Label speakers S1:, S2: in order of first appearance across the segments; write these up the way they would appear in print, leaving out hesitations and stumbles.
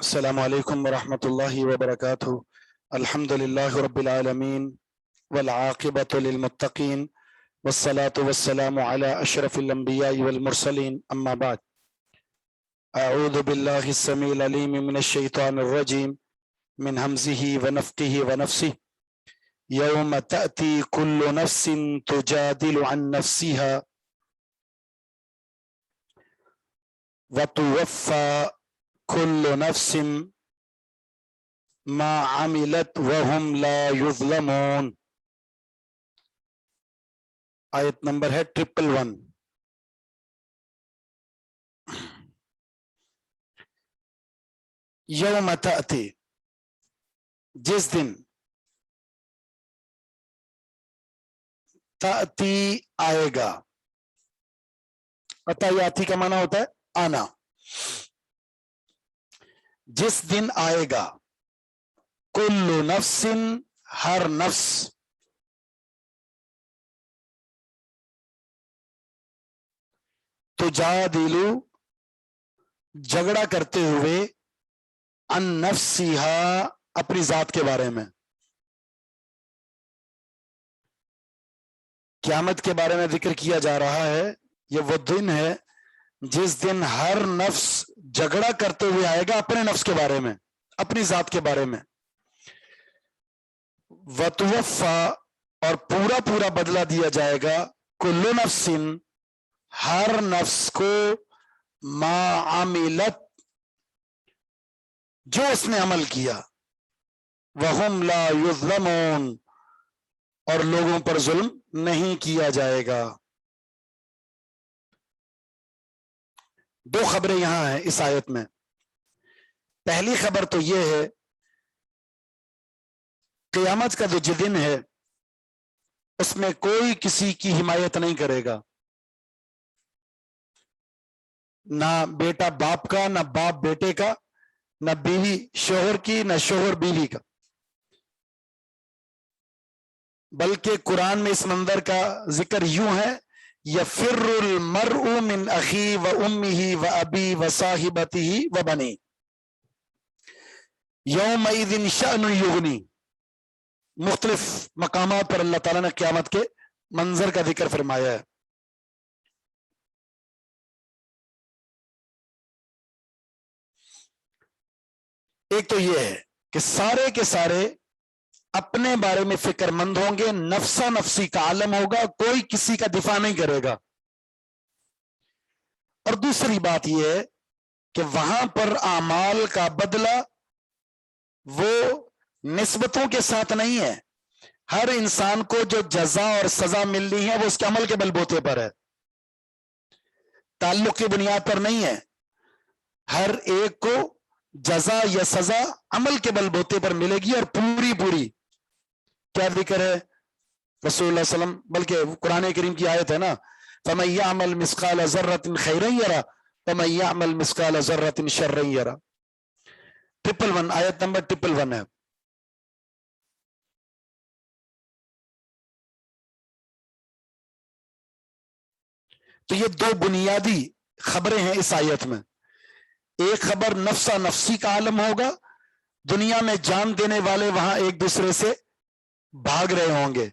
S1: السلام علیکم ورحمۃ اللہ وبرکاتہ. الحمد للہ رب العالمین والعاقبۃ للمتقین والصلاة والسلام علی اشرف الانبیاء والمرسلین. اما بعد، اعوذ باللہ السمیع العلیم من الشیطان الرجیم من ہمزہ ونفخہ ونفثہ. یوم تأتی کل نفس تجادل عن نفسها وتوفى کل نفس ما عملت وهم لا یظلمون. آیت نمبر ہے 111. یوم تأتی، جس دن، تأتی آئے گا. اتا یاتی کا معنی ہوتا ہے آنا. جس دن آئے گا، کل نفس، ہر نفس، تجادلو، جھگڑا کرتے ہوئے، عن نفسہا، اپنی ذات کے بارے میں. قیامت کے بارے میں ذکر کیا جا رہا ہے. یہ وہ دن ہے جس دن ہر نفس جھگڑا کرتے ہوئے آئے گا اپنے نفس کے بارے میں، اپنی ذات کے بارے میں. وتوفا، اور پورا پورا بدلہ دیا جائے گا، کل نفس، ہر نفس کو، ما عملت، جو اس نے عمل کیا، وہم لا یظلمون، اور لوگوں پر ظلم نہیں کیا جائے گا. دو خبریں یہاں ہیں اس آیت میں. پہلی خبر تو یہ ہے، قیامت کا جو دن ہے اس میں کوئی کسی کی حمایت نہیں کرے گا. نہ بیٹا باپ کا، نہ باپ بیٹے کا، نہ بیوی شوہر کی، نہ شوہر بیوی کا. بلکہ قرآن میں اس منظر کا ذکر یوں ہے، یفر المرء من اخی و امہ و ابی و صاحبتہ و بنی یومئذ شأن یغنی. مختلف مقامات پر اللہ تعالیٰ نے قیامت کے منظر کا ذکر فرمایا ہے. ایک تو یہ ہے کہ سارے کے سارے اپنے بارے میں فکر مند ہوں گے، نفسا نفسی کا عالم ہوگا، کوئی کسی کا دفاع نہیں کرے گا. اور دوسری بات یہ ہے کہ وہاں پر اعمال کا بدلہ وہ نسبتوں کے ساتھ نہیں ہے. ہر انسان کو جو جزا اور سزا ملنی ہے وہ اس کے عمل کے بل بوتے پر ہے، تعلق کی بنیاد پر نہیں ہے. ہر ایک کو جزا یا سزا عمل کے بل بوتے پر ملے گی، اور پوری پوری. کیا ذکر ہے رسول اللہ صلی اللہ علیہ وسلم، بلکہ قرآن کریم کی آیت ہے نا، فَمَن يَعْمَلْ مِثْقَالَ ذَرَّةٍ خَيْرًا يَرَهُ وَمَن يَعْمَلْ مِثْقَالَ ذَرَّةٍ شَرًّا يَرَهُ. 111، آیت نمبر 111 ہے. تو یہ دو بنیادی خبریں ہیں اس آیت میں. ایک خبر نفسا نفسی کا عالم ہوگا، دنیا میں جان دینے والے وہاں ایک دوسرے سے بھاگ رہے ہوں گے،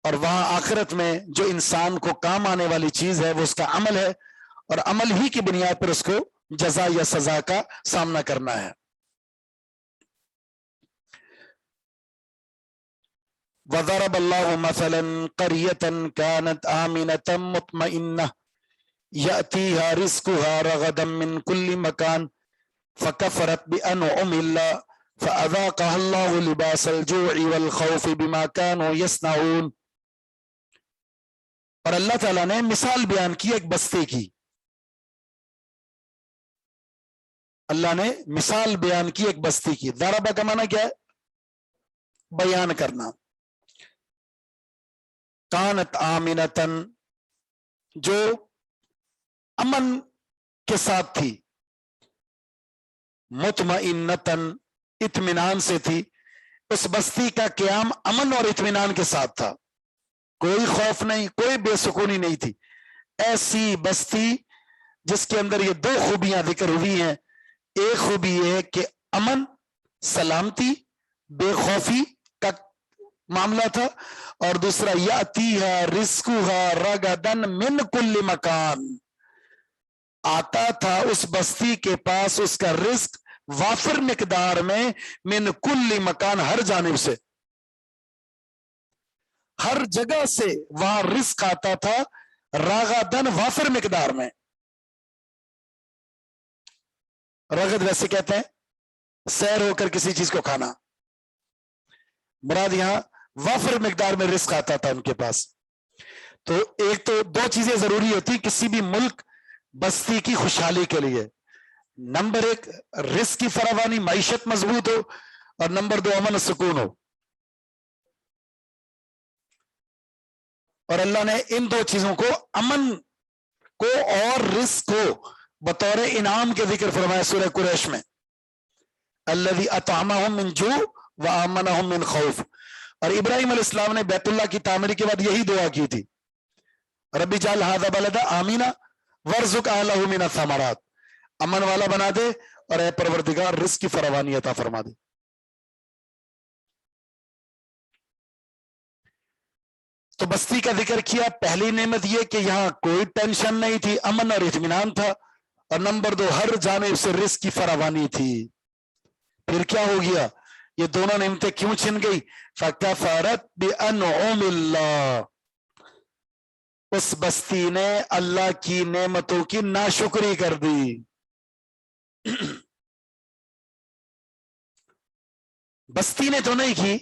S1: اور وہاں آخرت میں جو انسان کو کام آنے والی چیز ہے وہ اس کا عمل ہے، اور عمل ہی کی بنیاد پر اس کو جزا یا سزا کا سامنا کرنا ہے. وَضَرَبَ اللَّهُ مَثَلًا قَرْيَةً كَانَتْ آمِنَةً مُطْمَئِنَّةً يَأْتِيهَا رِزْقُهَا رَغَدًا مِّن كُلِّ مَكَانٍ فَكَفَرَتْ بِأَنْعُمِ اللَّهِ فَأَذَاقَهَا اللَّهُ لِبَاسَ الْجُوعِ وَالْخَوْفِ بِمَا كَانُوا يَصْنَعُونَ. اور اللہ تعالیٰ نے مثال بیان کی ایک بستی کی. اللہ نے مثال بیان کی ایک بستی کی. ضربہ کا معنی کیا ہے؟ بیان کرنا. کانت آمنتن، جو امن کے ساتھ تھی، مطمئنتن، اطمینان سے تھی. اس بستی کا قیام امن اور اطمینان کے ساتھ تھا، کوئی خوف نہیں، کوئی بے سکونی نہیں تھی. ایسی بستی جس کے اندر یہ دو خوبیاں ذکر ہوئی ہیں. ایک خوبی یہ ہے کہ امن، سلامتی، بے خوفی کا معاملہ تھا، اور دوسرا یاتیھا رزقھا رغدن من کل مکان، آتا تھا اس بستی کے پاس اس کا رزق وافر مقدار میں، من کل مکان، ہر جانب سے، ہر جگہ سے وہاں رزق آتا تھا، رغدن، وافر مقدار میں. رغد ویسے کہتے ہیں سیر ہو کر کسی چیز کو کھانا، مراد یہاں وافر مقدار میں رزق آتا تھا ان کے پاس. تو ایک تو دو چیزیں ضروری ہوتی کسی بھی ملک بستی کی خوشحالی کے لیے. نمبر ایک رزق کی فراوانی، معیشت مضبوط ہو، اور نمبر دو امن و سکون ہو. اور اللہ نے ان دو چیزوں کو، امن کو اور رزق کو، بطور انعام کے ذکر فرمایا سورہ قریش میں، الذی اطعمہم من جوع وآمنہم من خوف. اور ابراہیم علیہ السلام نے بیت اللہ کی تعمیر کے بعد یہی دعا کی تھی، رب اجعل ھذا بلدا آمنا وارزق اہلہ من الثمرات، امن والا بنا دے اور اے پروردگار رزق کی فراوانی عطا فرما دے. تو بستی کا ذکر کیا. پہلی نعمت یہ کہ یہاں کوئی ٹینشن نہیں تھی، امن اور اطمینان تھا، اور نمبر دو ہر جانب سے رزق کی فراوانی تھی. پھر کیا ہو گیا؟ یہ دونوں نعمتیں کیوں چھن گئی؟ فَكَفَرَتْ بِأَنْعُمِ اللَّهِ، اس بستی نے اللہ کی نعمتوں کی ناشکری کر دی. بستی نے تو نہیں کی،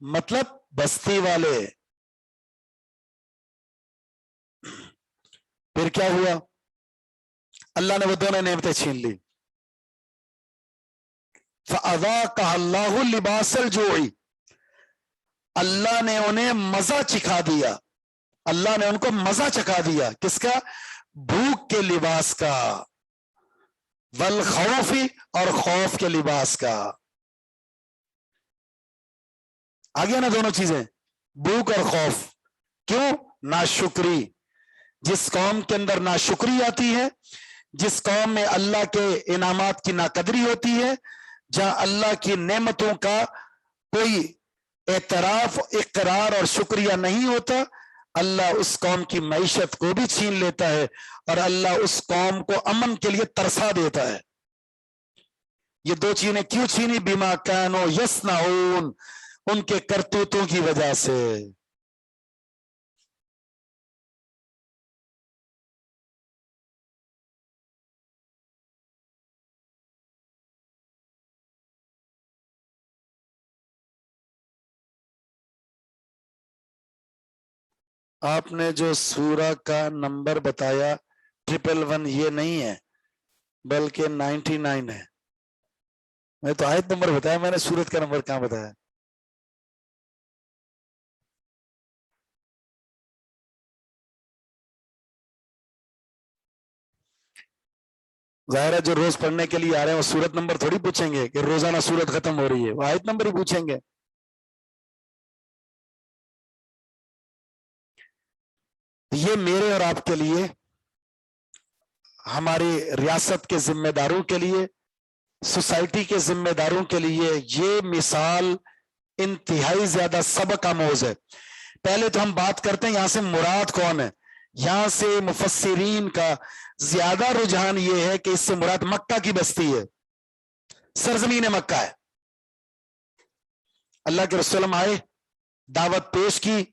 S1: مطلب بستی والے. پھر کیا ہوا؟ اللہ نے وہ دونوں نعمتیں چھین لی. فَأَذَاقَهَا اللَّهُ لِبَاسَ الْجُوعِ، اللہ نے انہیں مزہ چکھا دیا، اللہ نے ان کو مزہ چکھا دیا. کس کا؟ بھوک کے لباس کا، والخوف، اور خوف کے لباس کا. آگیا نا دونوں چیزیں، بھوک اور خوف. کیوں؟ ناشکری. جس قوم کے اندر ناشکری آتی ہے، جس قوم میں اللہ کے انعامات کی ناقدری ہوتی ہے، جہاں اللہ کی نعمتوں کا کوئی اعتراف، اقرار اور شکریہ نہیں ہوتا، اللہ اس قوم کی معیشت کو بھی چھین لیتا ہے، اور اللہ اس قوم کو امن کے لیے ترسا دیتا ہے. یہ دو چیزیں کیوں چھینی؟ بما کانوا یصنعون، ان کے کرتوتوں کی وجہ سے. آپ نے جو سورہ کا نمبر بتایا 111 یہ نہیں ہے، بلکہ 99 ہے. میں تو آیت نمبر بتایا، میں نے سورت کا نمبر کہاں بتایا؟ ظاہر ہے جو روز پڑھنے کے لیے آ رہے ہیں وہ سورت نمبر تھوڑی پوچھیں گے کہ روزانہ سورت ختم ہو رہی ہے، وہ آیت نمبر ہی پوچھیں گے. یہ میرے اور آپ کے لیے، ہماری ریاست کے ذمہ داروں کے لیے، سوسائٹی کے ذمہ داروں کے لیے یہ مثال انتہائی زیادہ سبق آموز ہے. پہلے تو ہم بات کرتے ہیں یہاں سے مراد کون ہے. یہاں سے مفسرین کا زیادہ رجحان یہ ہے کہ اس سے مراد مکہ کی بستی ہے، سرزمین مکہ ہے. اللہ کے رسول آئے، دعوت پیش کی،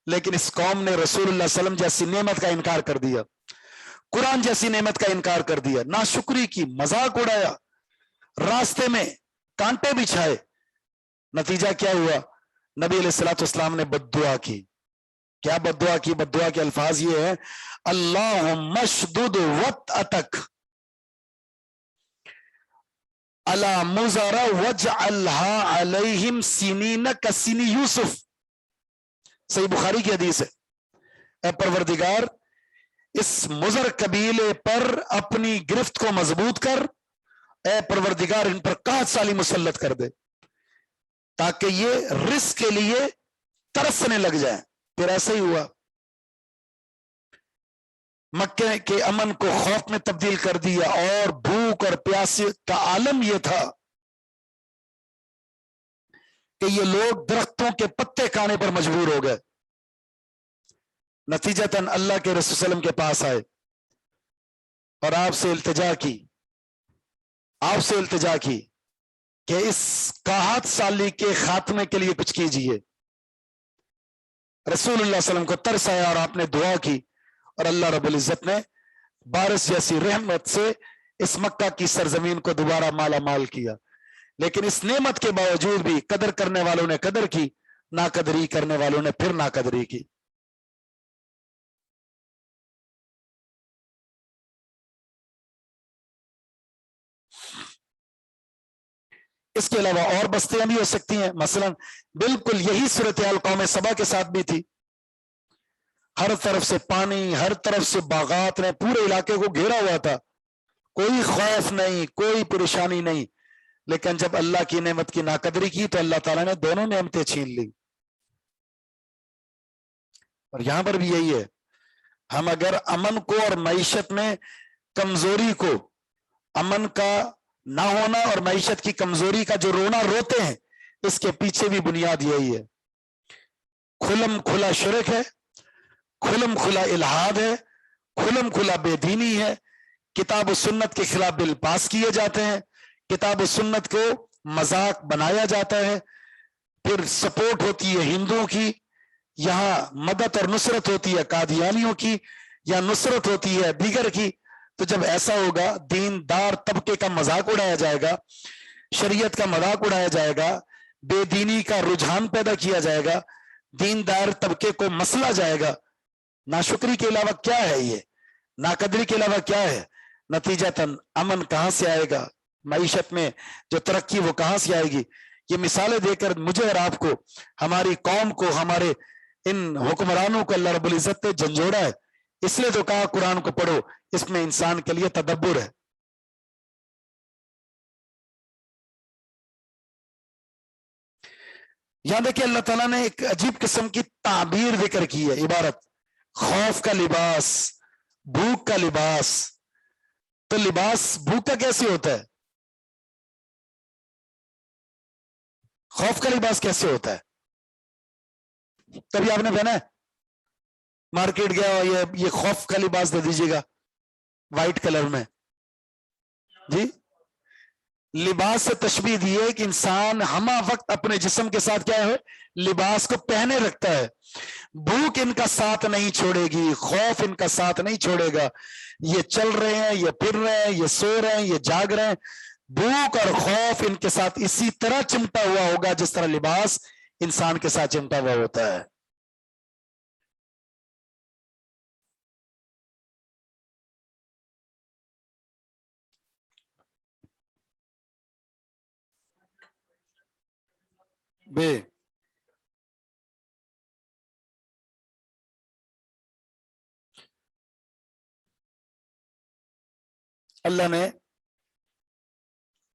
S1: لیکن اس قوم نے رسول اللہ صلی اللہ علیہ وسلم جیسی نعمت کا انکار کر دیا، قرآن جیسی نعمت کا انکار کر دیا، ناشکری کی، مذاق اڑایا، راستے میں کانٹے بچھائے. نتیجہ کیا ہوا؟ نبی علیہ الصلوۃ والسلام نے بد دعا کی. کیا بد دعا کی؟ بد دعا کے الفاظ یہ ہے اللہم اشدد وطأتک علی مزر واجعلها علیہم سنین کسن یوسف. صحیح بخاری کی حدیث ہے. اے پروردگار اس مزر قبیلے پر اپنی گرفت کو مضبوط کر، اے پروردگار ان پر 60 سالی مسلط کر دے تاکہ یہ رزق کے لیے ترسنے لگ جائیں. پھر ایسا ہی ہوا، مکہ کے امن کو خوف میں تبدیل کر دیا، اور بھوک اور پیاس کا عالم یہ تھا کہ یہ لوگ درختوں کے پتے کھانے پر مجبور ہو گئے. نتیجتاً اللہ کے رسول صلی اللہ علیہ وسلم کے پاس آئے اور آپ سے التجا کی کہ اس 61 سالی کے خاتمے کے لیے کچھ کیجئے. رسول اللہ صلی اللہ علیہ وسلم کو ترس آیا اور آپ نے دعا کی، اور اللہ رب العزت نے بارش جیسی رحمت سے اس مکہ کی سرزمین کو دوبارہ مالا مال کیا. لیکن اس نعمت کے باوجود بھی قدر کرنے والوں نے قدر کی، ناقدری کرنے والوں نے پھر ناقدری کی. اس کے علاوہ اور بستیاں بھی ہو سکتی ہیں. مثلا بالکل یہی صورتحال قوم سبا کے ساتھ بھی تھی. ہر طرف سے پانی، ہر طرف سے باغات نے پورے علاقے کو گھیرا ہوا تھا، کوئی خوف نہیں، کوئی پریشانی نہیں. لیکن جب اللہ کی نعمت کی ناقدری کی تو اللہ تعالیٰ نے دونوں نعمتیں چھین لی. اور یہاں پر بھی یہی ہے، ہم اگر امن کو اور معیشت میں کمزوری کو، امن کا نہ ہونا اور معیشت کی کمزوری کا جو رونا روتے ہیں، اس کے پیچھے بھی بنیاد یہی ہے. کھلم کھلا شرک ہے، کھلم کھلا الہاد ہے، کھلم کھلا بے دینی ہے. کتاب و سنت کے خلاف بل پاس کیے جاتے ہیں، کتاب و سنت کو مذاق بنایا جاتا ہے. پھر سپورٹ ہوتی ہے ہندوؤں کی، یہاں مدد اور نصرت ہوتی ہے قادیانیوں کی، یا نصرت ہوتی ہے دیگر کی. تو جب ایسا ہوگا، دیندار طبقے کا مذاق اڑایا جائے گا، شریعت کا مذاق اڑایا جائے گا، بے دینی کا رجحان پیدا کیا جائے گا، دیندار طبقے کو مسلا جائے گا. ناشکری کے علاوہ کیا ہے یہ؟ ناقدری کے علاوہ کیا ہے؟ نتیجتاً امن کہاں سے آئے گا؟ معیشت میں جو ترقی وہ کہاں سے آئے گی؟ یہ مثالیں دے کر مجھے اور آپ کو، ہماری قوم کو، ہمارے ان حکمرانوں کو اللہ رب العزت نے جھنجھوڑا ہے. اس لیے تو کہا قرآن کو پڑھو، اس میں انسان کے لیے تدبر ہے. یہاں دیکھیں اللہ تعالیٰ نے ایک عجیب قسم کی تعبیر ذکر کی ہے، عبارت خوف کا لباس، بھوک کا لباس. تو لباس بھوک کا کیسے ہوتا ہے؟ خوف کا لباس کیسے ہوتا ہے؟ کبھی آپ نے پہنا ہے؟ مارکیٹ گیا، یہ خوف کا لباس دے دیجیے گا وائٹ کلر میں. جی، لباس سے تشبیہ دی ہے کہ انسان ہمہ وقت اپنے جسم کے ساتھ کیا ہے؟ لباس کو پہنے رکھتا ہے. بھوک ان کا ساتھ نہیں چھوڑے گی، خوف ان کا ساتھ نہیں چھوڑے گا. یہ چل رہے ہیں، یہ پھر رہے ہیں، یہ سو رہے ہیں، یہ جاگ رہے ہیں. بھوک اور خوف ان کے ساتھ اسی طرح چمٹا ہوا ہوگا جس طرح لباس انسان کے ساتھ چمٹا ہوا ہوتا ہے. بے اللہ نے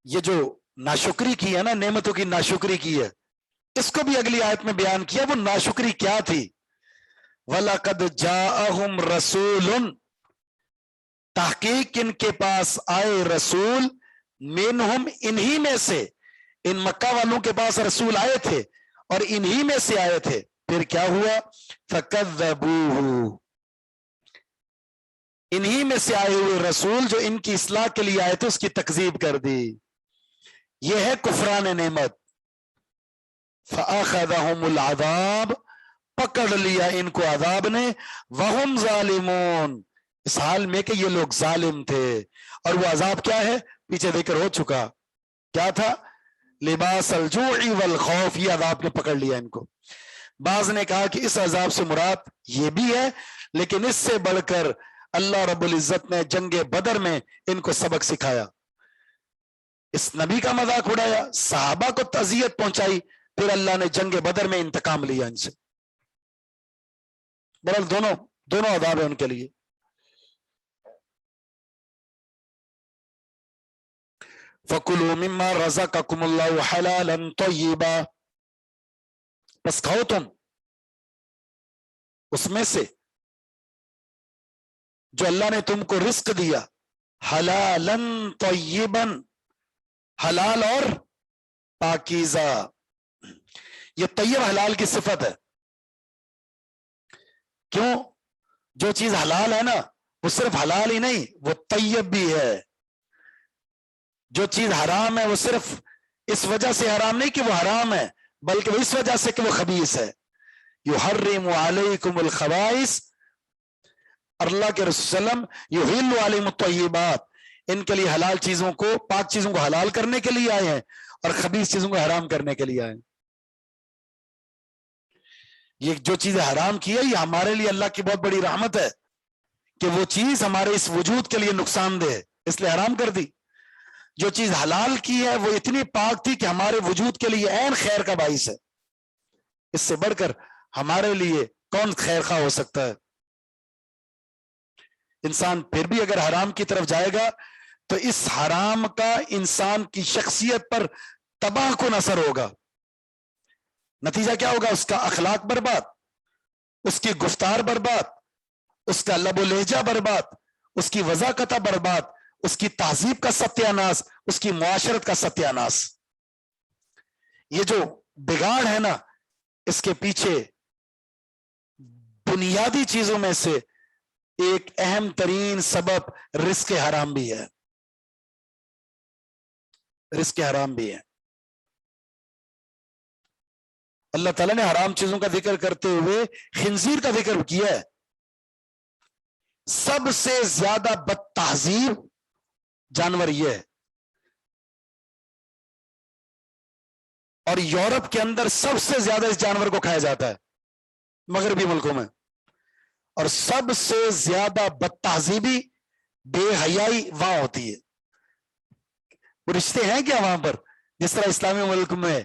S1: یہ جو ناشکری کی ہے نا، نعمتوں کی ناشکری کی ہے، اس کو بھی اگلی آیت میں بیان کیا. وہ ناشکری کیا تھی؟ وَلَقَدْ جَاءَهُمْ رَسُولٌ، تحقیق ان کے پاس آئے رسول، منہم، انہی میں سے، ان مکہ والوں کے پاس رسول آئے تھے اور انہی میں سے آئے تھے. پھر کیا ہوا؟ فَكَذَّبُوهُ، انہی میں سے آئے ہوئے رسول جو ان کی اصلاح کے لیے آئے تھے اس کی تکذیب کر دی. یہ ہے کفران نعمت. فَأَخَذَهُمُ الْعَذَابُ، پکڑ لیا ان کو عذاب نے، وَهُمْ ظَالِمُونَ، اس حال میں کہ یہ لوگ ظالم تھے. اور وہ عذاب کیا ہے؟ پیچھے ذکر ہو چکا. کیا تھا؟ لباس الجوع والخوف، یہ عذاب نے پکڑ لیا ان کو. بعض نے کہا کہ اس عذاب سے مراد یہ بھی ہے، لیکن اس سے بڑھ کر اللہ رب العزت نے جنگ بدر میں ان کو سبق سکھایا، اس نبی کا مذاق اڑایا، صحابہ کو اذیت پہنچائی، پھر اللہ نے جنگ بدر میں انتقام لیا ان سے۔ بہرحال دونوں عذاب ہیں ان کے لیے۔ فَكُلُوا مِمَّا رَزَقَكُمُ اللَّهُ حَلَالًا طَيِّبًا، بس کھاؤ تم اس میں سے جو اللہ نے تم کو رزق دیا، حلالً طیباً، حلال اور پاکیزہ۔ یہ طیب حلال کی صفت ہے، کیوں؟ جو چیز حلال ہے نا وہ صرف حلال ہی نہیں، وہ طیب بھی ہے۔ جو چیز حرام ہے وہ صرف اس وجہ سے حرام نہیں کہ وہ حرام ہے، بلکہ وہ اس وجہ سے کہ وہ خبیث ہے۔ یحرم علیکم الخبائث، اللہ کے رسول صلی اللہ علیہ وسلم یحل علیہم الطیبات، ان کے لیے حلال چیزوں کو، پاک چیزوں کو حلال کرنے کے لیے آئے ہیں اور خبیث چیزوں کو حرام کرنے کے لیے آئے ہیں۔ یہ جو چیزیں حرام کی ہے یہ ہمارے لیے اللہ کی بہت بڑی رحمت ہے کہ وہ چیز ہمارے اس وجود کے لیے نقصان دہ ہے، اس لیے حرام کر دی۔ جو چیز حلال کی ہے وہ اتنی پاک تھی کہ ہمارے وجود کے لیے عین خیر کا باعث ہے، اس سے بڑھ کر ہمارے لیے کون خیر خواہ ہو سکتا ہے؟ انسان پھر بھی اگر حرام کی طرف جائے گا تو اس حرام کا انسان کی شخصیت پر تباہ کن اثر ہوگا۔ نتیجہ کیا ہوگا؟ اس کا اخلاق برباد، اس کی گفتار برباد، اس کا لب و لہجہ برباد، اس کی وضاقتہ برباد، اس کی تہذیب کا ستیہ ناس، اس کی معاشرت کا ستیہ ناس۔ یہ جو بگاڑ ہے نا، اس کے پیچھے بنیادی چیزوں میں سے ایک اہم ترین سبب رزق حرام بھی ہے، رزق حرام بھی ہے۔ اللہ تعالیٰ نے حرام چیزوں کا ذکر کرتے ہوئے خنزیر کا ذکر کیا ہے۔ سب سے زیادہ بد تہذیب جانور یہ ہے، اور یورپ کے اندر سب سے زیادہ اس جانور کو کھایا جاتا ہے، مغربی ملکوں میں، اور سب سے زیادہ بد تہذیبی، بے حیائی وہاں ہوتی ہے۔ وہ رشتے ہیں کیا وہاں پر؟ جس طرح اسلامی ملک میں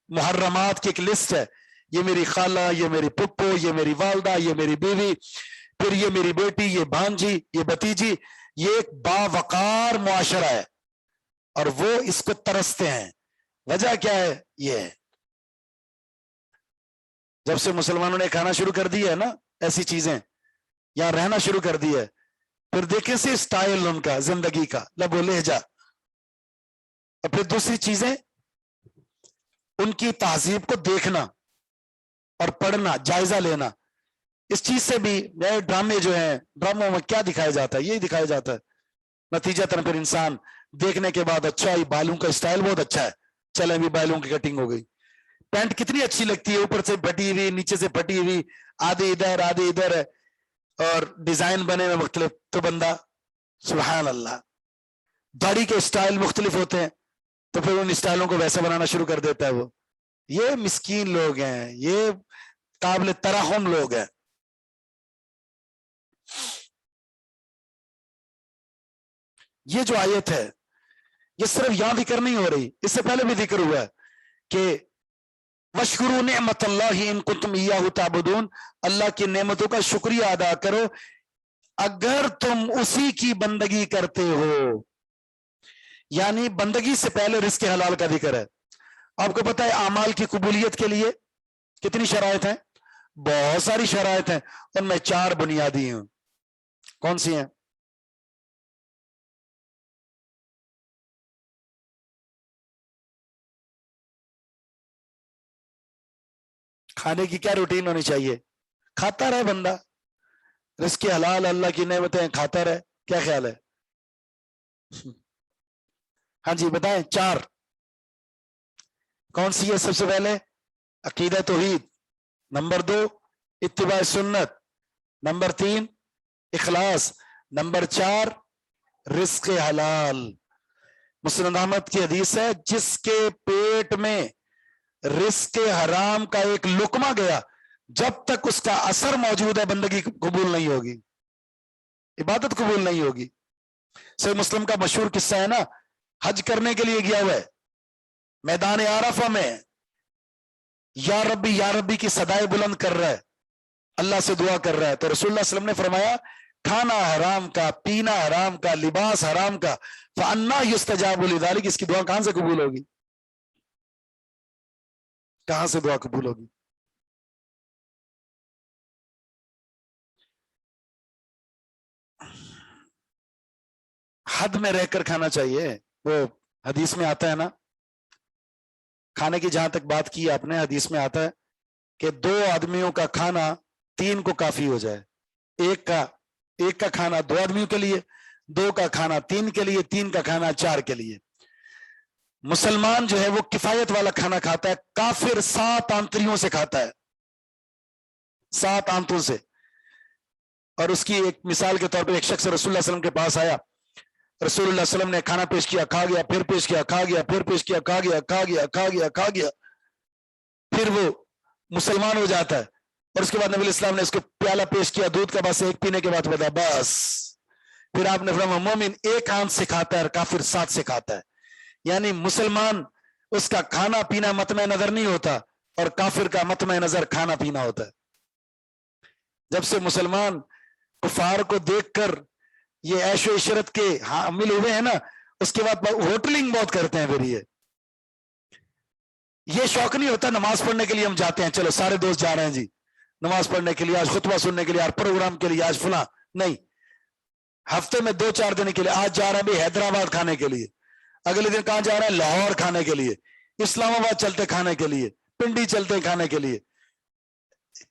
S1: محرمات کی ایک لسٹ ہے، یہ میری خالہ، یہ میری پھپھو، یہ میری والدہ، یہ میری بیوی، پھر یہ میری بیٹی، یہ بھانجی، یہ بھتیجی۔ یہ ایک باوقار معاشرہ ہے اور وہ اس کو ترستے ہیں۔ وجہ کیا ہے؟ یہ ہے جب سے مسلمانوں نے کھانا شروع کر دی ہے نا ایسی چیزیں، یا رہنا شروع کر دی ہے، پھر دیکھیں سے سٹائل ان کا زندگی کا، لب و لہجہ، اور پھر دوسری چیزیں ان کی تہذیب کو دیکھنا اور پڑھنا، جائزہ لینا۔ اس چیز سے بھی نئے ڈرامے جو ہیں، ڈراموں میں کیا دکھایا جاتا ہے؟ یہی دکھایا جاتا ہے۔ نتیجتاً پھر انسان دیکھنے کے بعد اچھا ہی بالوں کا اسٹائل بہت اچھا ہے، چلیں بھی بالوں کی کٹنگ ہو گئی، پینٹ کتنی اچھی لگتی ہے، اوپر سے پھٹی ہوئی، نیچے سے پھٹی ہوئی، آدھی ادھر آدھی ادھر ہے، اور ڈیزائن بنے ہوئے مختلف، تو بندہ سبحان اللہ، داڑھی کے اسٹائل مختلف ہوتے ہیں تو پھر ان اسٹائلوں کو ویسا بنانا شروع کر دیتا ہے۔ وہ یہ مسکین لوگ ہیں، یہ قابل ترحم لوگ ہیں۔ یہ جو آیت ہے یہ صرف یہاں ذکر نہیں ہو رہی، اس سے پہلے بھی ذکر ہوا ہے کہ وَاشْكُرُوا نِعْمَةَ اللَّهِ إِن كُنتُمْ إِيَّاهُ تَعْبُدُونَ، اللہ کی نعمتوں کا شکریہ ادا کرو اگر تم اسی کی بندگی کرتے ہو۔ یعنی بندگی سے پہلے رزق حلال کا ذکر ہے۔ آپ کو پتہ ہے اعمال کی قبولیت کے لیے کتنی شرائط ہیں؟ بہت ساری شرائط ہیں، ان میں 4 بنیادی ہیں۔ کون سی ہیں؟ کھانے کی کیا روٹین ہونی چاہیے؟ کھاتا رہے بندہ، رزق حلال، اللہ کی نعمتیں کھاتا رہے۔ کیا خیال ہے؟ ہاں جی بتائیں 4 کون سی ہے؟ سب سے پہلے عقیدہ توحید، نمبر 2 اتباع سنت، نمبر 3 اخلاص، نمبر 4 رزق حلال۔ مسند احمد کی حدیث ہے، جس کے پیٹ میں رزق حرام کا ایک لقمہ گیا جب تک اس کا اثر موجود ہے بندگی قبول نہیں ہوگی، عبادت قبول نہیں ہوگی۔ صحیح مسلم کا مشہور قصہ ہے نا، حج کرنے کے لیے گیا ہوا ہے، میدان عرفہ میں یا ربی کی صدائے بلند کر رہا ہے، اللہ سے دعا کر رہا ہے، تو رسول اللہ صلی اللہ علیہ وسلم نے فرمایا کھانا حرام کا، پینا حرام کا، لباس حرام کا، فَأَنَّا يُسْتَجَابُ لِذَلِكَ، اس کی دعا کہاں سے قبول ہوگی؟ کہاں سے دعا قبول ہوگی؟ حد میں رہ کر کھانا چاہیے، وہ حدیث میں آتا ہے نا، کھانے کی جہاں تک بات کی آپ نے، حدیث میں آتا ہے کہ 2 آدمیوں کا کھانا 3 کو کافی ہو جائے، ایک کا کھانا 2 آدمیوں کے لیے، 2 کا کھانا 3 کے لیے، 3 کا کھانا 4 کے لیے۔ مسلمان جو ہے وہ کفایت والا کھانا کھاتا ہے، کافر 7 آنتریوں سے کھاتا ہے، 7 آنتوں سے۔ اور اس کی ایک مثال کے طور پر ایک شخص رسول اللہ صلی اللہ علیہ وسلم کے پاس آیا، رسول اللہ صلی اللہ علیہ وسلم نے کھانا پیش کیا، کھا گیا، پھر پیش کیا، کھا گیا، پھر پیش کیا، کھا گیا، کھا گیا، کھا گیا، کھا گیا، پھر وہ مسلمان ہو جاتا ہے، اور اس کے بعد نبی علیہ السلام نے اس کو پیالہ پیش کیا دودھ کا، بس ایک پینے کے بعد بتا بس، پھر آپ نے فرمایا مومن 1 آنت سے کھاتا ہے اور کافر 7 سے کھاتا ہے، یعنی مسلمان اس کا کھانا پینا مطمع نظر نہیں ہوتا، اور کافر کا مطمع نظر کھانا پینا ہوتا ہے۔ جب سے مسلمان کفار کو دیکھ کر یہ عیش و عشرت کے حامل ہوئے ہیں نا، اس کے بعد ہوٹلنگ بہت کرتے ہیں، پھر یہ شوق نہیں ہوتا نماز پڑھنے کے لیے ہم جاتے ہیں، چلو سارے دوست جا رہے ہیں جی نماز پڑھنے کے لیے، آج خطبہ سننے کے لیے، آج پروگرام کے لیے، آج فلاں، نہیں، ہفتے میں 2-4 دن کے لیے، آج جا رہے ہیں بھی حیدرآباد کھانے کے لیے، اگلے دن کہاں جا رہے ہیں؟ لاہور کھانے کے لیے، اسلام آباد چلتے کھانے کے لیے، پنڈی چلتے کھانے کے لیے۔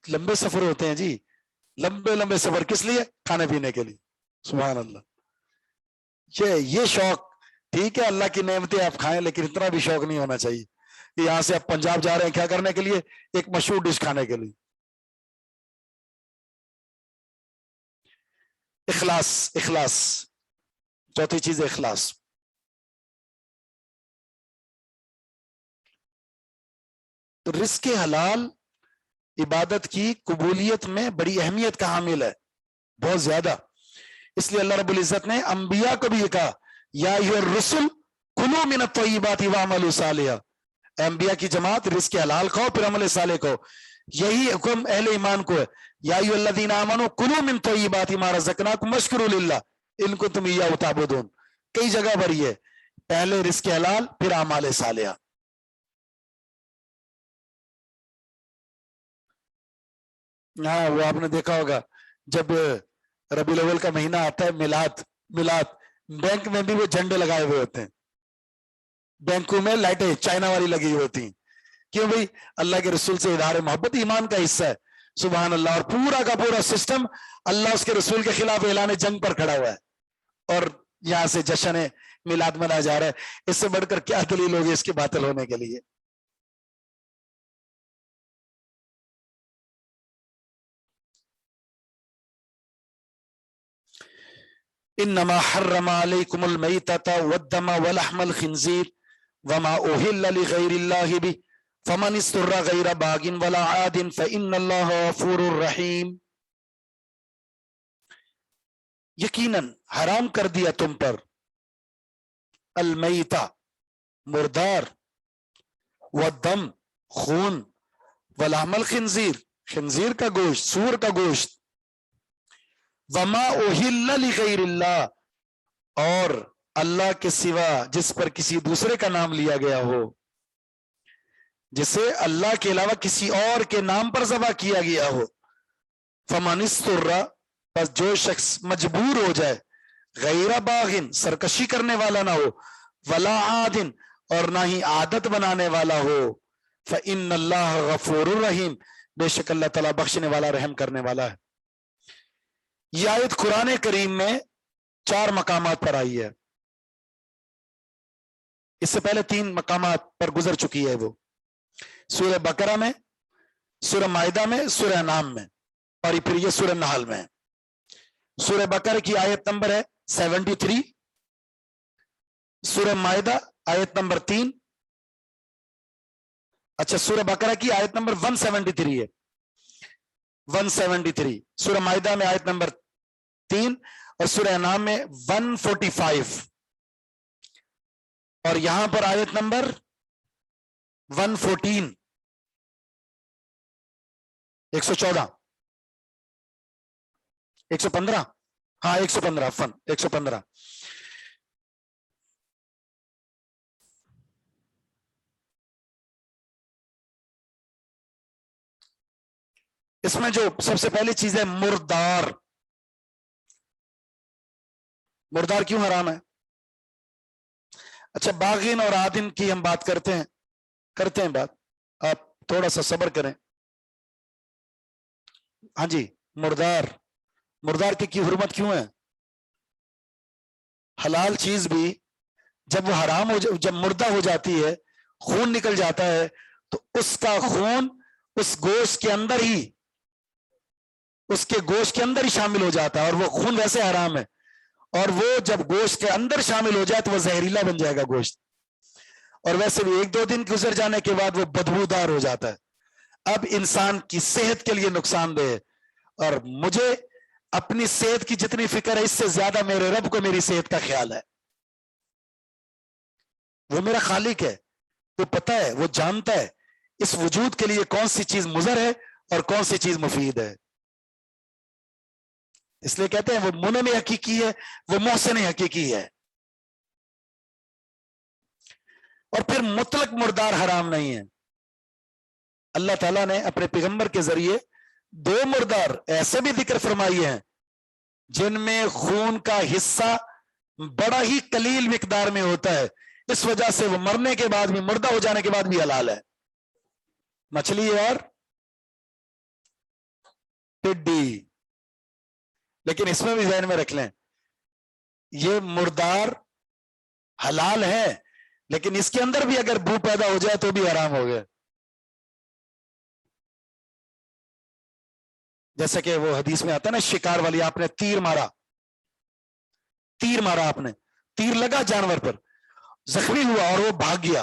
S1: لمبے سفر ہوتے ہیں جی، لمبے سفر کس لیے؟ کھانے پینے کے لیے۔ سبحان اللہ، یہ شوق ٹھیک ہے، اللہ کی نعمتیں آپ کھائیں، لیکن اتنا بھی شوق نہیں ہونا چاہیے کہ یہاں سے آپ پنجاب جا رہے ہیں کیا کرنے کے لیے؟ ایک مشہور ڈش کھانے کے لیے۔ اخلاص، چوتھی چیز ہے اخلاص۔ تو رزق حلال عبادت کی قبولیت میں بڑی اہمیت کا حامل ہے، بہت زیادہ۔ اس لیے اللہ رب العزت نے انبیاء کو بھی یہ کہا یا ایھا الرسل کلوا من الطیبات واعملوا صالحا، انبیاء کی جماعت رزق حلال کھاؤ پھر عمل صالح کھاؤ۔ یہی حکم اہل ایمان کو ہے، یا ایھا الذین آمنوا کلوا من طیبات ما رزقناکم واشکروا للہ ان کنتم ایاہ تعبدون، کئی جگہ پر یہ پہلے رزق حلال پھر اعمال صالحہ۔ ہاں وہ آپ نے دیکھا ہوگا جب ربیع الاول کا مہینہ آتا ہے، میلاد، بینک میں بھی وہ جھنڈے لگائے ہوئے ہوتے ہیں، بینکوں میں لائٹیں چائنا والی لگی ہوئی ہوتی ہیں، کیوں بھائی؟ اللہ کے رسول سے اظہار محبت ایمان کا حصہ ہے، سبحان اللہ۔ اور پورا کا پورا سسٹم اللہ اس کے رسول کے خلاف اعلان جنگ پر کھڑا ہوا ہے، اور یہاں سے جشن میلاد منایا جا رہا ہے۔ اس سے بڑھ کر کیا دلیل ہوگی اس کے باطل ہونے کے لیے؟ انما حرم علیکم المیتۃ والدم ولحم الخنزیر وما اہل لغیر اللہ بہ فمن اضطر غیر باغ ولا عاد فإن اللہ غفور رحیم۔ یقیناً حرام کر دیا تم پر المیتہ مردار، والدم خون، ولحم الخنزیر خنزیر کا گوشت، سور کا گوشت، وما اہل لغیر اللہ اور اللہ کے سوا جس پر کسی دوسرے کا نام لیا گیا ہو، جسے اللہ کے علاوہ کسی اور کے نام پر ذبح کیا گیا ہو۔ فمن اضطر، بس جو شخص مجبور ہو جائے، غیر باغن سرکشی کرنے والا نہ ہو، ولا عادن اور نہ ہی عادت بنانے والا ہو، فإن اللہ غفور الرحیم، بے شک اللہ تعالیٰ بخشنے والا رحم کرنے والا ہے۔ یہ آیت قرآن کریم میں 4 مقامات پر آئی ہے، اس سے پہلے 3 مقامات پر گزر چکی ہے، وہ سورہ بقرہ میں، سورہ مائدہ میں، سورہ انعام میں، اور پھر یہ سورہ نحل میں۔ سورہ بقرہ کی آیت نمبر ہے 73، سورہ مائدہ آیت نمبر 3، اچھا سورہ بقرہ کی آیت نمبر 173 ہے، 173, سورہ مائدہ میں آیت نمبر 3 اور سورہ انعام میں 145 اور یہاں پر آیت نمبر 114 114 115 ہاں 115 فن 115 اس میں جو سب سے پہلی چیز ہے مردار. مردار کیوں حرام ہے؟ اچھا باغین اور عادن کی ہم بات کرتے ہیں بات، آپ تھوڑا سا صبر کریں. ہاں جی مردار کی حرمت کیوں ہے؟ حلال چیز بھی جب وہ حرام جب مردہ ہو جاتی ہے، خون نکل جاتا ہے، تو اس کا خون اس گوشت کے اندر ہی شامل ہو جاتا ہے، اور وہ خون ویسے حرام ہے، اور وہ جب گوشت کے اندر شامل ہو جائے تو وہ زہریلا بن جائے گا گوشت، اور ویسے بھی 1-2 دن گزر جانے کے بعد وہ بدبودار ہو جاتا ہے. اب انسان کی صحت کے لیے نقصان دہ ہے، اور مجھے اپنی صحت کی جتنی فکر ہے اس سے زیادہ میرے رب کو میری صحت کا خیال ہے. وہ میرا خالق ہے، وہ پتہ ہے، وہ جانتا ہے اس وجود کے لیے کون سی چیز مضر ہے اور کون سی چیز مفید ہے. اس لیے کہتے ہیں وہ منعم حقیقی ہے، وہ محسن حقیقی ہے. اور پھر مطلق مردار حرام نہیں ہے. اللہ تعالیٰ نے اپنے پیغمبر کے ذریعے 2 مردار ایسے بھی ذکر فرمائی ہیں جن میں خون کا حصہ بڑا ہی قلیل مقدار میں ہوتا ہے، اس وجہ سے وہ مرنے کے بعد بھی، مردہ ہو جانے کے بعد بھی حلال ہے. مچھلی اور ٹڈی. لیکن اس میں بھی ذہن میں رکھ لیں یہ مردار حلال ہے، لیکن اس کے اندر بھی اگر بو پیدا ہو جائے تو بھی حرام ہو گیا. جیسا کہ وہ حدیث میں آتا ہے نا، شکار والی، آپ نے تیر مارا، آپ نے تیر لگا جانور پر، زخمی ہوا اور وہ بھاگ گیا،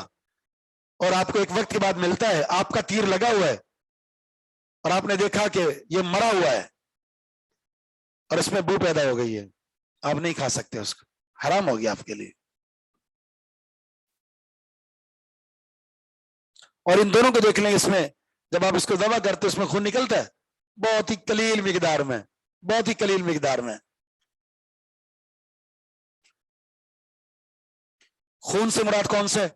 S1: اور آپ کو ایک وقت کے بعد ملتا ہے آپ کا تیر لگا ہوا ہے اور آپ نے دیکھا کہ یہ مرا ہوا ہے اور اس میں بو پیدا ہو گئی ہے، آپ نہیں کھا سکتے اس کو، حرام ہو گیا آپ کے لیے. اور ان دونوں کو دیکھ لیں، اس میں جب آپ اس کو ذبح کرتے اس میں خون نکلتا ہے بہت ہی قلیل مقدار میں، بہت ہی قلیل مقدار میں. خون سے مراد کون سے؟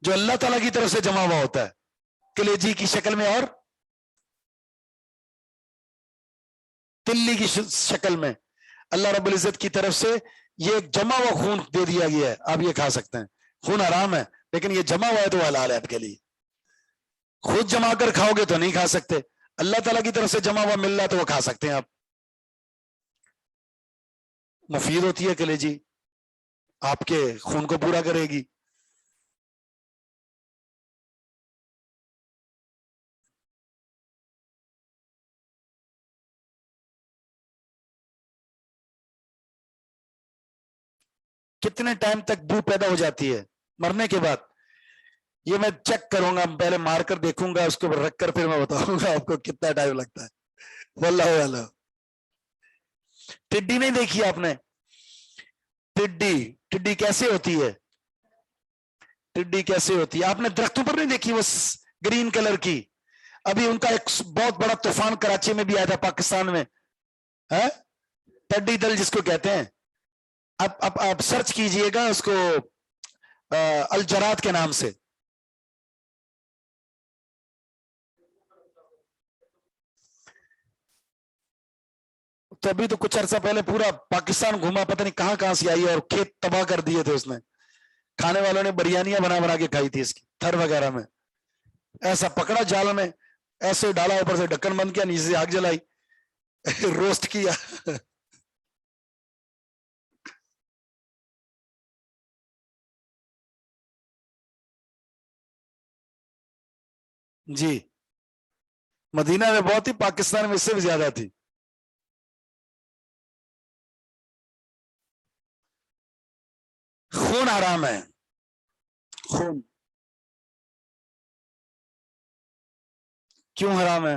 S1: جو اللہ تعالیٰ کی طرف سے جمع ہوا ہوتا ہے کلیجی کی شکل میں اور تلی کی شکل میں. اللہ رب العزت کی طرف سے یہ جمع ہوا خون دے دیا گیا ہے، آپ یہ کھا سکتے ہیں. خون حرام ہے لیکن یہ جمع ہوا ہے تو حلال ہے آپ کے لیے. خود جما کر کھاؤ گے تو نہیں کھا سکتے، اللہ تعالیٰ کی طرف سے جمع ہوا مل رہا ہے تو وہ کھا سکتے ہیں آپ. مفید ہوتی ہے کلیجی، آپ کے خون کو پورا کرے گی. کتنے ٹائم تک بو پیدا ہو جاتی ہے مرنے کے بعد؟ یہ میں چیک کروں گا، پہلے مار کر دیکھوں گا، اس کو رکھ کر پھر میں بتاؤں گا آپ کو کتنا ٹائم لگتا ہے. واللہ اعلم. ٹڈی نہیں دیکھی آپ نے؟ ٹڈی کیسے ہوتی ہے؟ ٹڈی کیسے ہوتی ہے؟ آپ نے درختوں پر نہیں دیکھی وہ گرین کلر کی؟ ابھی ان کا ایک بہت بڑا طوفان کراچی میں بھی آیا تھا، پاکستان میں، ٹڈی دل جس کو کہتے ہیں. اب آپ سرچ کیجئے گا اس کو الجرات کے نام سے. تو ابھی تو کچھ عرصہ پہلے پورا پاکستان گھوما، پتہ نہیں کہاں کہاں سے آئی ہے، اور کھیت تباہ کر دیے تھے اس نے. کھانے والوں نے بریانیاں بنا بنا کے کھائی تھی اس کی تھر وغیرہ میں. ایسا پکڑا جال میں، ایسے ڈالا، اوپر سے ڈھکن بند کیا، نیچے سے آگ جلائی، روسٹ کیا. جی مدینہ میں بہت ہی، پاکستان میں اس سے بھی زیادہ تھی. خون حرام ہے. خون کیوں حرام ہے؟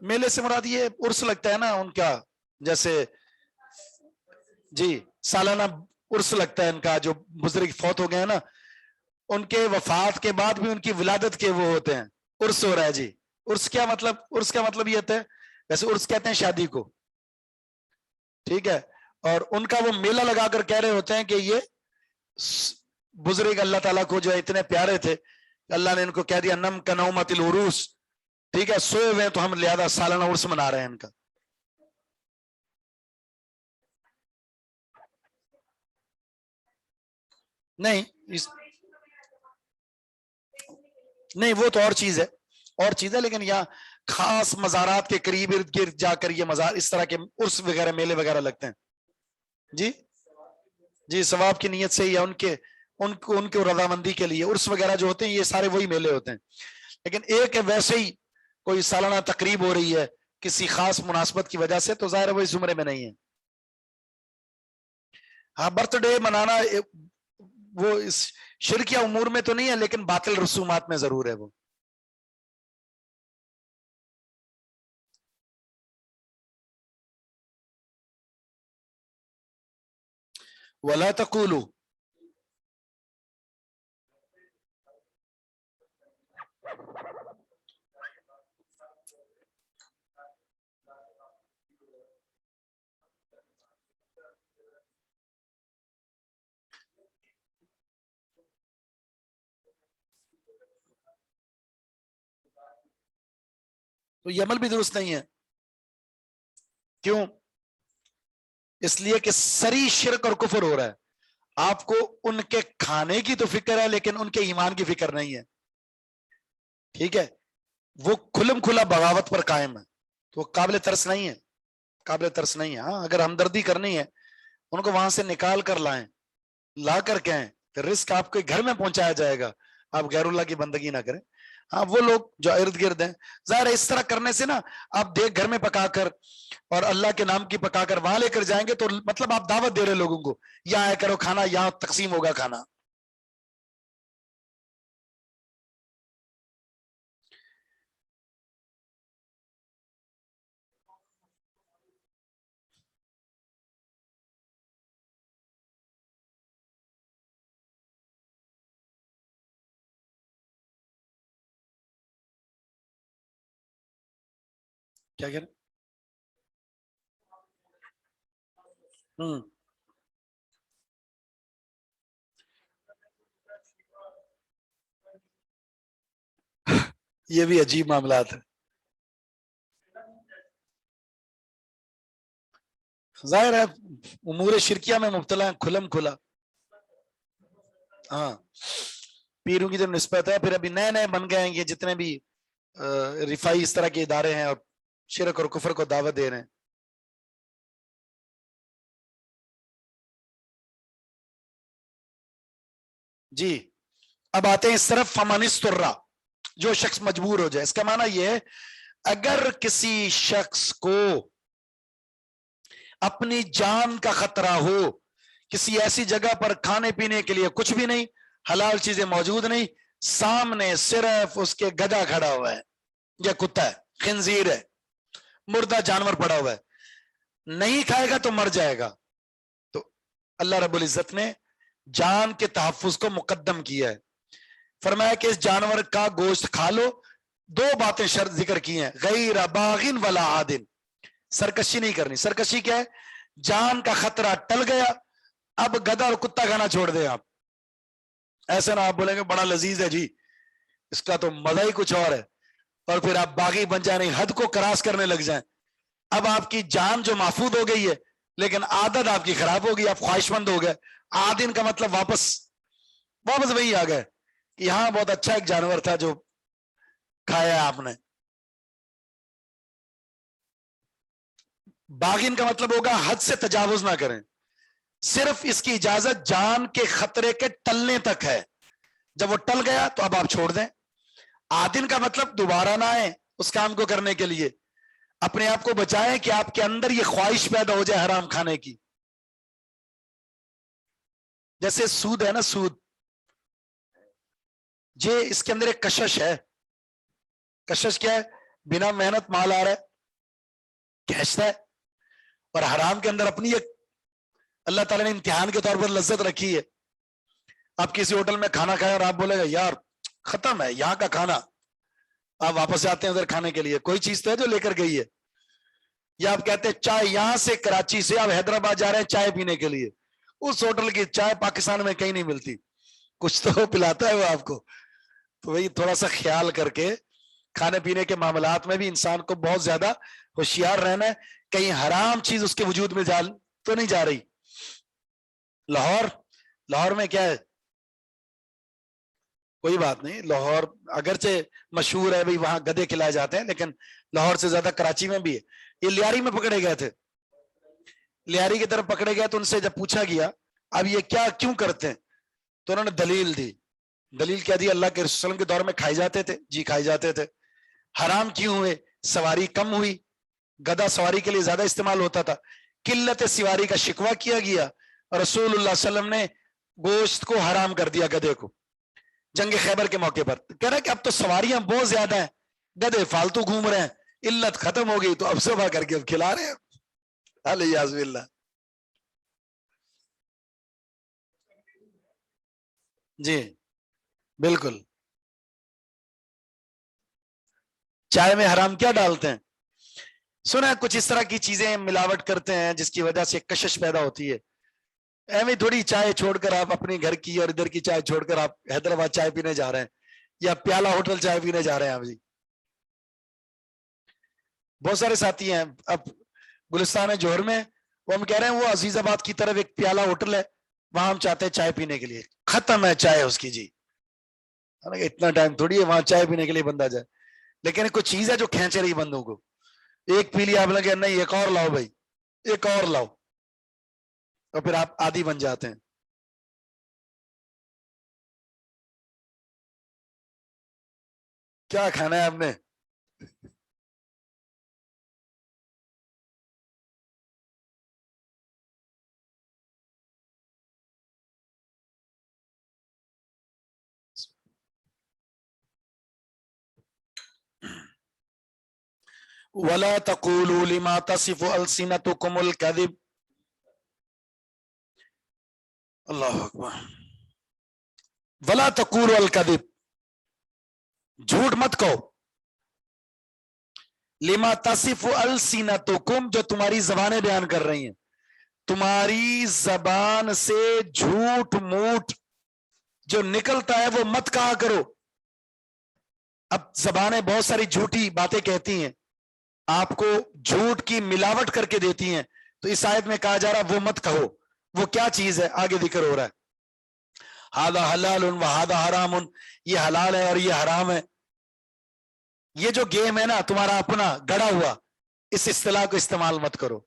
S1: میلے سے مراد یہ عرس لگتا ہے نا ان کا، جیسے جی سالانہ عرس لگتا ہے ان کا، جو بزرگ فوت ہو گئے ہیں نا ان کے وفات کے بعد بھی ان کی ولادت کے وہ ہوتے ہیں، عرس ہو رہا ہے جی۔ عرس کیا مطلب؟ عرس کا مطلب یہ ہوتا ہے، ویسے عرس کہتے ہیں شادی کو، ٹھیک ہے، اور ان کا وہ میلہ لگا کر کہہ رہے ہوتے ہیں کہ یہ بزرگ اللہ تعالیٰ کو جو اتنے پیارے تھے، اللہ نے ان کو کہہ دیا نم کنومت العروس، ٹھیک ہے، سوئے ہوئے تو ہم لہذا سالانہ عرس منا رہے ہیں ان کا۔ نہیں نہیں وہ تو اور چیز ہے، اور چیز ہے، لیکن یہاں خاص مزارات کے قریب ارد گرد جا کر یہ مزار اس طرح کے عرس وغیرہ میلے وغیرہ لگتے ہیں جی جی، ثواب کی نیت سے یا ان کے رضامندی کے لیے عرس وغیرہ جو ہوتے ہیں یہ سارے وہی میلے ہوتے ہیں۔ لیکن ایک ویسے ہی کوئی سالانہ تقریب ہو رہی ہے کسی خاص مناسبت کی وجہ سے تو ظاہر ہے وہ اس زمرے میں نہیں ہے۔ ہاں برتھ ڈے منانا وہ اس شرکیہ امور میں تو نہیں ہے، لیکن باطل رسومات میں ضرور ہے وہ۔ وَلَا تَقُولُوا، تو یہ عمل بھی درست نہیں ہے۔ کیوں؟ اس لیے کہ سری شرک اور کفر ہو رہا ہے، آپ کو ان کے کھانے کی تو فکر ہے لیکن ان کے ایمان کی فکر نہیں ہے، ٹھیک ہے، وہ کھلم کھلا بغاوت پر قائم ہے، تو وہ قابل ترس نہیں ہے، قابل ترس نہیں ہے۔ ہاں اگر ہمدردی کرنی ہے ان کو وہاں سے نکال کر لائیں، لا کر کہیں، پھر رزق آپ کے گھر میں پہنچایا جائے گا، آپ غیر اللہ کی بندگی نہ کریں۔ ہاں وہ لوگ جو ارد گرد ہیں، ظاہر ہے اس طرح کرنے سے نا آپ دیکھ گھر میں پکا کر اور اللہ کے نام کی پکا کر وہاں لے کر جائیں گے تو مطلب آپ دعوت دے رہے لوگوں کو، یہاں آیا کرو کھانا، یہاں تقسیم ہوگا کھانا۔ کیا کہہ رہے؟ یہ بھی عجیب معاملات ہیں، ظاہر ہے امور شرکیہ میں مبتلا ہیں کھلم کھلا۔ ہاں پیروں کی جو نسبت ہے، پھر ابھی نئے نئے بن گئے ہیں یہ جتنے بھی رفائی اس طرح کے ادارے ہیں اور شرک اور کفر کو دعوت دے رہے ہیں۔ جی اب آتے ہیں اس طرف، فمن اضطر، جو شخص مجبور ہو جائے، اس کا معنی یہ ہے اگر کسی شخص کو اپنی جان کا خطرہ ہو، کسی ایسی جگہ پر کھانے پینے کے لیے کچھ بھی نہیں، حلال چیزیں موجود نہیں، سامنے صرف اس کے گدھا کھڑا ہوا ہے یا کتا ہے، خنزیر ہے، مردہ جانور پڑا ہوا ہے، نہیں کھائے گا تو مر جائے گا، تو اللہ رب العزت نے جان کے تحفظ کو مقدم کیا ہے، فرمایا کہ اس جانور کا گوشت کھا لو، دو باتیں شرط ذکر کی ہیں، غیر باغن ولا عادن، سرکشی نہیں کرنی۔ سرکشی کیا ہے؟ جان کا خطرہ ٹل گیا، اب گدھا اور کتا کھانا چھوڑ دیں آپ، ایسا نہ آپ بولیں گے بڑا لذیذ ہے جی اس کا تو مزہ ہی کچھ اور ہے، اور پھر آپ باغی بن جائیں، نہیں حد کو کراس کرنے لگ جائیں، اب آپ کی جان جو محفوظ ہو گئی ہے لیکن عادت آپ کی خراب ہو گئی، آپ خواہش مند ہو گئے۔ عادن کا مطلب واپس وہی آ گئے کہ یہاں بہت اچھا ایک جانور تھا جو کھایا آپ نے۔ باغین کا مطلب ہوگا حد سے تجاوز نہ کریں، صرف اس کی اجازت جان کے خطرے کے ٹلنے تک ہے، جب وہ ٹل گیا تو اب آپ چھوڑ دیں۔ عادن کا مطلب دوبارہ نہ آئے اس کام کو کرنے کے لیے، اپنے آپ کو بچائیں کہ آپ کے اندر یہ خواہش پیدا ہو جائے حرام کھانے کی۔ جیسے سود ہے نا، سود، یہ اس کے اندر ایک کشش ہے۔ کشش کیا ہے؟ بنا محنت مال آ رہا ہے، کھینچتا ہے. اور حرام کے اندر اپنی ایک اللہ تعالیٰ نے امتحان کے طور پر لذت رکھی ہے. آپ کسی ہوٹل میں کھانا کھائیں اور آپ بولے گا یار ختم ہے یہاں کا کھانا, آپ واپس جاتے ہیں ادھر کھانے کے لیے, کوئی چیز تو ہے جو لے کر گئی ہے. یا آپ کہتے ہیں چائے, یہاں سے کراچی سے آپ حیدرآباد جا رہے ہیں چائے پینے کے لیے, اس ہوٹل کی چائے پاکستان میں کہیں نہیں ملتی, کچھ تو پلاتا ہے وہ آپ کو. تو وہی تھوڑا سا خیال کر کے کھانے پینے کے معاملات میں بھی انسان کو بہت زیادہ ہوشیار رہنا ہے, کہیں حرام چیز اس کے وجود میں جال تو نہیں جا رہی. لاہور میں کیا ہے, کوئی بات نہیں, لاہور اگرچہ مشہور ہے بھئی وہاں گدے کھلائے جاتے ہیں, لیکن لاہور سے زیادہ کراچی میں بھی ہے. یہ لیاری میں پکڑے گئے تھے, لیاری کی طرف پکڑے گئے تو ان سے جب پوچھا گیا اب یہ کیا کیوں کرتے ہیں, تو انہوں نے دلیل دی. دلیل کیا دی, اللہ کے رسول صلی اللہ علیہ وسلم کے دور میں کھائے جاتے تھے. جی کھائے جاتے تھے. حرام کیوں ہوئے, سواری کم ہوئی, گدا سواری کے لیے زیادہ استعمال ہوتا تھا, قلت سواری کا شکوہ کیا گیا, رسول اللہ صلی اللہ علیہ وسلم نے گوشت کو حرام کر دیا گدے کو جنگ خیبر کے موقع پر. کہہ رہا کہ اب تو سواریاں بہت زیادہ ہیں, گدے فالتو گھوم رہے ہیں, علت ختم ہو گئی تو اب صبح کر کے اب کھلا رہے ہیں. الیاذ باللہ. جی بالکل. چائے میں حرام کیا ڈالتے ہیں, سنا کچھ اس طرح کی چیزیں ملاوٹ کرتے ہیں جس کی وجہ سے کشش پیدا ہوتی ہے. ایویں تھوڑی چائے چھوڑ کر آپ اپنے گھر کی اور ادھر کی چائے چھوڑ کر آپ حیدرآباد چائے پینے جا رہے ہیں یا پیالہ ہوٹل چائے پینے جا رہے ہیں. آپ جی بہت سارے ساتھی ہیں اب گلستان جوہر میں, وہ ہم کہہ رہے ہیں وہ عزیز آباد کی طرف ایک پیالہ ہوٹل ہے, وہاں ہم چاہتے ہیں چائے پینے کے لیے, ختم ہے چائے اس کی. جی اتنا ٹائم تھوڑی ہے وہاں چائے پینے کے لیے بندہ جائے, لیکن کوئی چیز ہے جو کھینچے رہی بندوں کو. ایک پی لیا آپ لگے نہیں ایک اور لاؤ بھائی, ایک اور لاؤ, اور پھر آپ عادی بن جاتے ہیں. کیا کھانا ہے آپ نے؟ وَلَا تَقُولُوا لِمَا تَصِفُ أَلْسِنَتُكُمُ الْكَذِبَ. اللہ اکبر. وَلَا تَقُولُوا الْكَذِبَ, جھوٹ مت کہو. لِمَا تَصِفُ أَلْسِنَتُكُمْ, جو تمہاری زبانیں بیان کر رہی ہیں, تمہاری زبان سے جھوٹ موٹ جو نکلتا ہے وہ مت کہا کرو. اب زبانیں بہت ساری جھوٹی باتیں کہتی ہیں, آپ کو جھوٹ کی ملاوٹ کر کے دیتی ہیں, تو اس آیت میں کہا جا رہا وہ مت کہو. وہ کیا چیز ہے آگے ذکر ہو رہا ہے, ہذا حلال وہذا حرام, یہ حلال ہے اور یہ حرام ہے. یہ جو گیم ہے نا تمہارا اپنا گڑا ہوا, اس اصطلاح کو استعمال مت کرو.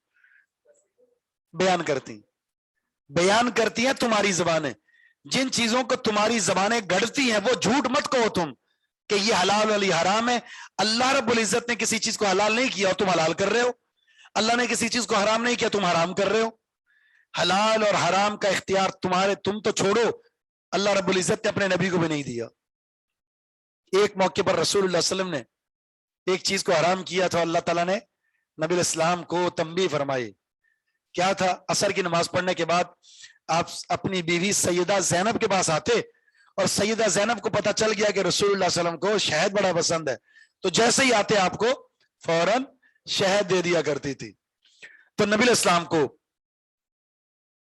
S1: بیان کرتی ہیں تمہاری زبانیں, جن چیزوں کو تمہاری زبانیں گڑتی ہیں وہ جھوٹ مت کہو تم کہ یہ حلال والی حرام ہے. اللہ رب العزت نے کسی چیز کو حلال نہیں کیا اور تم حلال کر رہے ہو, اللہ نے کسی چیز کو حرام نہیں کیا تم حرام کر رہے ہو. حلال اور حرام کا اختیار تم تو چھوڑو, اللہ رب العزت نے اپنے نبی کو بھی نہیں دیا. ایک موقع پر رسول اللہ صلی اللہ علیہ وسلم نے ایک چیز کو حرام کیا تھا, اللہ تعالیٰ نے نبی الاسلام کو تنبیہ فرمائی. کیا تھا؟ عصر کی نماز پڑھنے کے بعد آپ اپنی بیوی سیدہ زینب کے پاس آتے, اور سیدہ زینب کو پتا چل گیا کہ رسول اللہ صلی اللہ علیہ وسلم کو شہد بڑا پسند ہے, تو جیسے ہی آتے آپ کو فوراً شہد دے دیا کرتی تھی. تو نبی الاسلام کو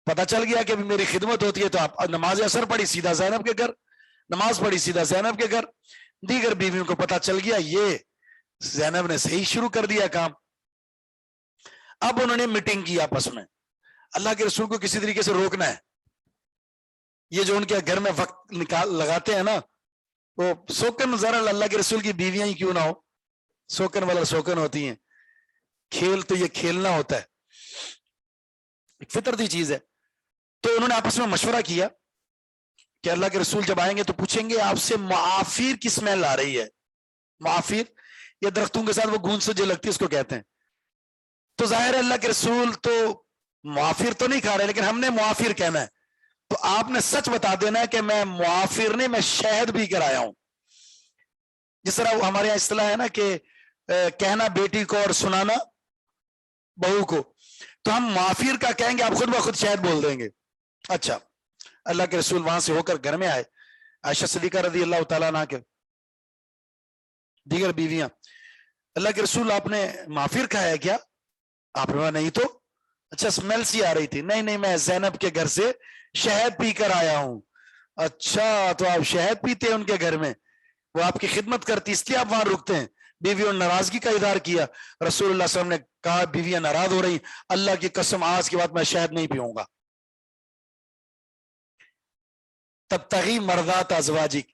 S1: پتا چل گیا کہ میری خدمت ہوتی ہے, تو آپ نماز اثر پڑھی سیدھا زینب کے گھر, نماز پڑھی سیدھا زینب کے گھر. دیگر بیویوں کو پتا چل گیا یہ زینب نے صحیح شروع کر دیا کام. اب انہوں نے میٹنگ کی آپس میں, اللہ کے رسول کو کسی طریقے سے روکنا ہے. یہ جو ان کے گھر میں وقت لگاتے ہیں نا, وہ سوکن ذرا اللہ کے رسول کی بیویاں ہی کیوں نہ ہو, سوکن والا سوکن ہوتی ہیں. کھیل تو یہ کھیلنا ہوتا ہے, ایک فطرتی چیز ہے. تو انہوں نے آپس میں مشورہ کیا کہ اللہ کے رسول جب آئیں گے تو پوچھیں گے آپ سے معافیر کی اسمیل آ رہی ہے. معافیر یہ درختوں کے ساتھ وہ گوند سے جو لگتی ہے اس کو کہتے ہیں. تو ظاہر ہے اللہ کے رسول تو معافر تو نہیں کھا رہے, لیکن ہم نے معافر کہنا ہے, تو آپ نے سچ بتا دینا ہے کہ میں معافر نہیں, میں شہد بھی کرایا ہوں. جس طرح ہمارے یہاں اصطلاح ہے نا کہ کہنا بیٹی کو اور سنانا بہو کو، تو ہم معافر کا کہیں گے، آپ خود بخود شاید بول دیں گے. اچھا، اللہ کے رسول وہاں سے ہو کر گھر میں آئے. عائشہ صدیقہ رضی اللہ تعالیٰ عنہ کے دیگر بیویاں، اللہ کے رسول آپ نے معافر کھایا کیا؟ آپ نے کہا نہیں تو. اچھا اسمیل سی آ رہی تھی. نہیں نہیں، میں زینب کے گھر سے شہد پی کر آیا ہوں. اچھا، تو آپ شہد پیتے ہیں ان کے گھر میں، وہ آپ کی خدمت کرتی اس لیے آپ وہاں رکتے ہیں. بیویوں نے ناراضگی کا اظہار کیا. رسول اللہ صلی اللہ علیہ وسلم نے کہا بیویاں ناراض ہو رہی، اللہ کی قسم آج کے بعد میں شہد نہیں پیوں گا. تبتغی مرضات ازواجک،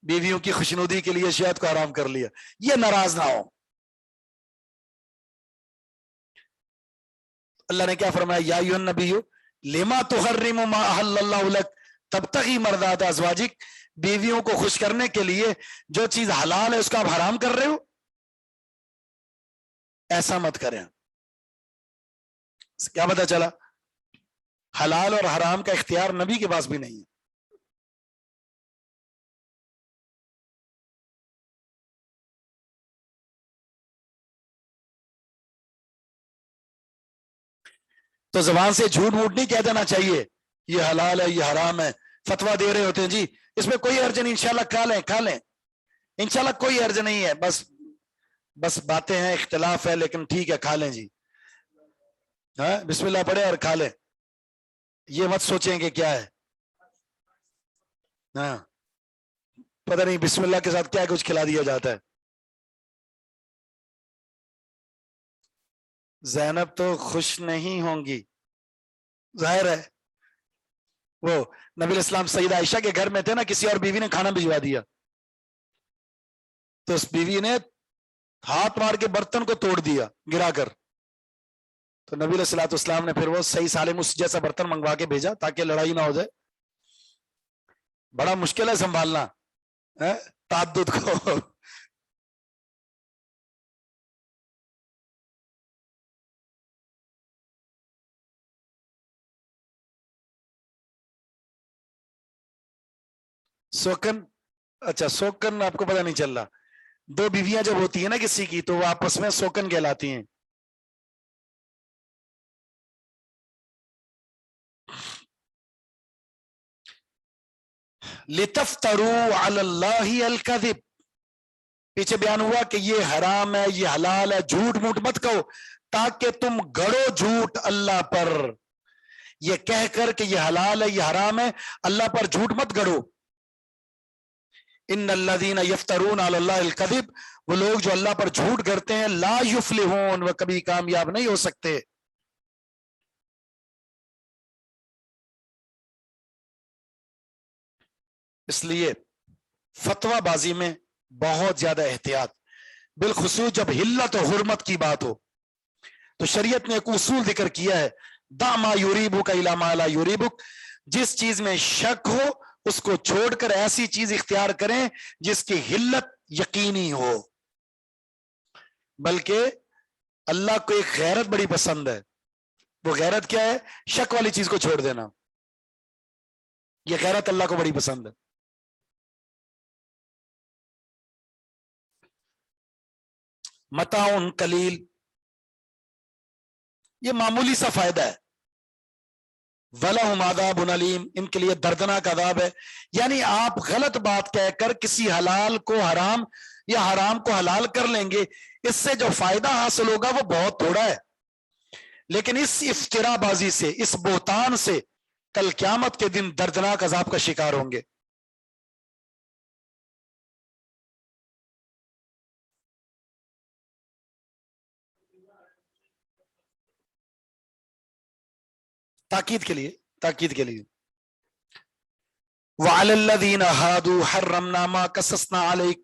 S1: بیویوں کی خوشنودی کے لیے شہد کو حرام کر لیا، یہ ناراض نہ ہو. اللہ نے کیا فرمایا؟ یا ایھا النبی لما تحرم ما احل اللہ لک تبتغی مرضات ازواجک، بیویوں کو خوش کرنے کے لیے جو چیز حلال ہے اس کا آپ حرام کر رہے ہو، ایسا مت کریں. کیا پتا چلا؟ حلال اور حرام کا اختیار نبی کے پاس بھی نہیں ہے. تو زبان سے جھوٹ موٹ نہیں کہہ دینا چاہیے یہ حلال ہے یہ حرام ہے. فتوا دے رہے ہوتے ہیں جی اس میں کوئی حرج نہیں، انشاءاللہ کھا لیں انشاءاللہ کوئی حرج نہیں ہے، بس باتیں ہیں، اختلاف ہے، لیکن ٹھیک ہے کھا لیں جی. ہاں بسم اللہ پڑھے اور کھا لیں، یہ مت سوچیں کہ کیا ہے. ہاں پتہ نہیں بسم اللہ کے ساتھ کیا کچھ کھلا دیا جاتا ہے. زینب تو خوش نہیں ہوں گی، ظاہر ہے. وہ نبی الاسلام سیدہ عائشہ کے گھر میں تھے نا، کسی اور بیوی نے کھانا بھجوا دیا تو اس بیوی نے ہاتھ مار کے برتن کو توڑ دیا گرا کر. تو نبی علیہ الصلوۃ والسلام نے پھر وہ صحیح سالم اس جیسا برتن منگوا کے بھیجا تاکہ لڑائی نہ ہو جائے. بڑا مشکل ہے سنبھالنا تعدد کو. سوکن، اچھا سوکن آپ کو پتہ نہیں چل رہا. دو بیویاں جب ہوتی ہیں نا کسی کی تو وہ آپس میں سوکن کہلاتی ہیں. لِتَفْتَرُوا عَلَى اللَّهِ الْكَذِبَ، پیچھے بیان ہوا کہ یہ حرام ہے یہ حلال ہے، جھوٹ موٹ مت کہو تاکہ تم گڑو جھوٹ اللہ پر. یہ کہہ کر کہ یہ حلال ہے یہ حرام ہے اللہ پر جھوٹ مت گڑو. ان الذین یفترون علی اللہ الکذب، وہ لوگ جو اللہ پر جھوٹ گڑتے ہیں، لا یفلحون، وہ کبھی کامیاب نہیں ہو سکتے. اس لیے فتویٰ بازی میں بہت زیادہ احتیاط، بالخصوص جب حلت و حرمت کی بات ہو. تو شریعت نے ایک اصول ذکر کیا ہے، دع ما یریبک الی ما لا یریبک، جس چیز میں شک ہو اس کو چھوڑ کر ایسی چیز اختیار کریں جس کی حلت یقینی ہو. بلکہ اللہ کو ایک غیرت بڑی پسند ہے، وہ غیرت کیا ہے؟ شک والی چیز کو چھوڑ دینا. یہ غیرت اللہ کو بڑی پسند ہے. متاع قلیل، یہ معمولی سا فائدہ ہے. وَلَهُمْ عَذَابٌ أَلِيمٌ، ان کے لیے دردناک عذاب ہے. یعنی آپ غلط بات کہہ کر کسی حلال کو حرام یا حرام کو حلال کر لیں گے، اس سے جو فائدہ حاصل ہوگا وہ بہت تھوڑا ہے، لیکن اس افترا بازی سے، اس بہتان سے کل قیامت کے دن دردناک عذاب کا شکار ہوں گے. تاکید کے لیے وَعَلَى الَّذِينَ هَادُوا حَرَّمْنَا مَا قَصَصْنَا عَلَيْكَ،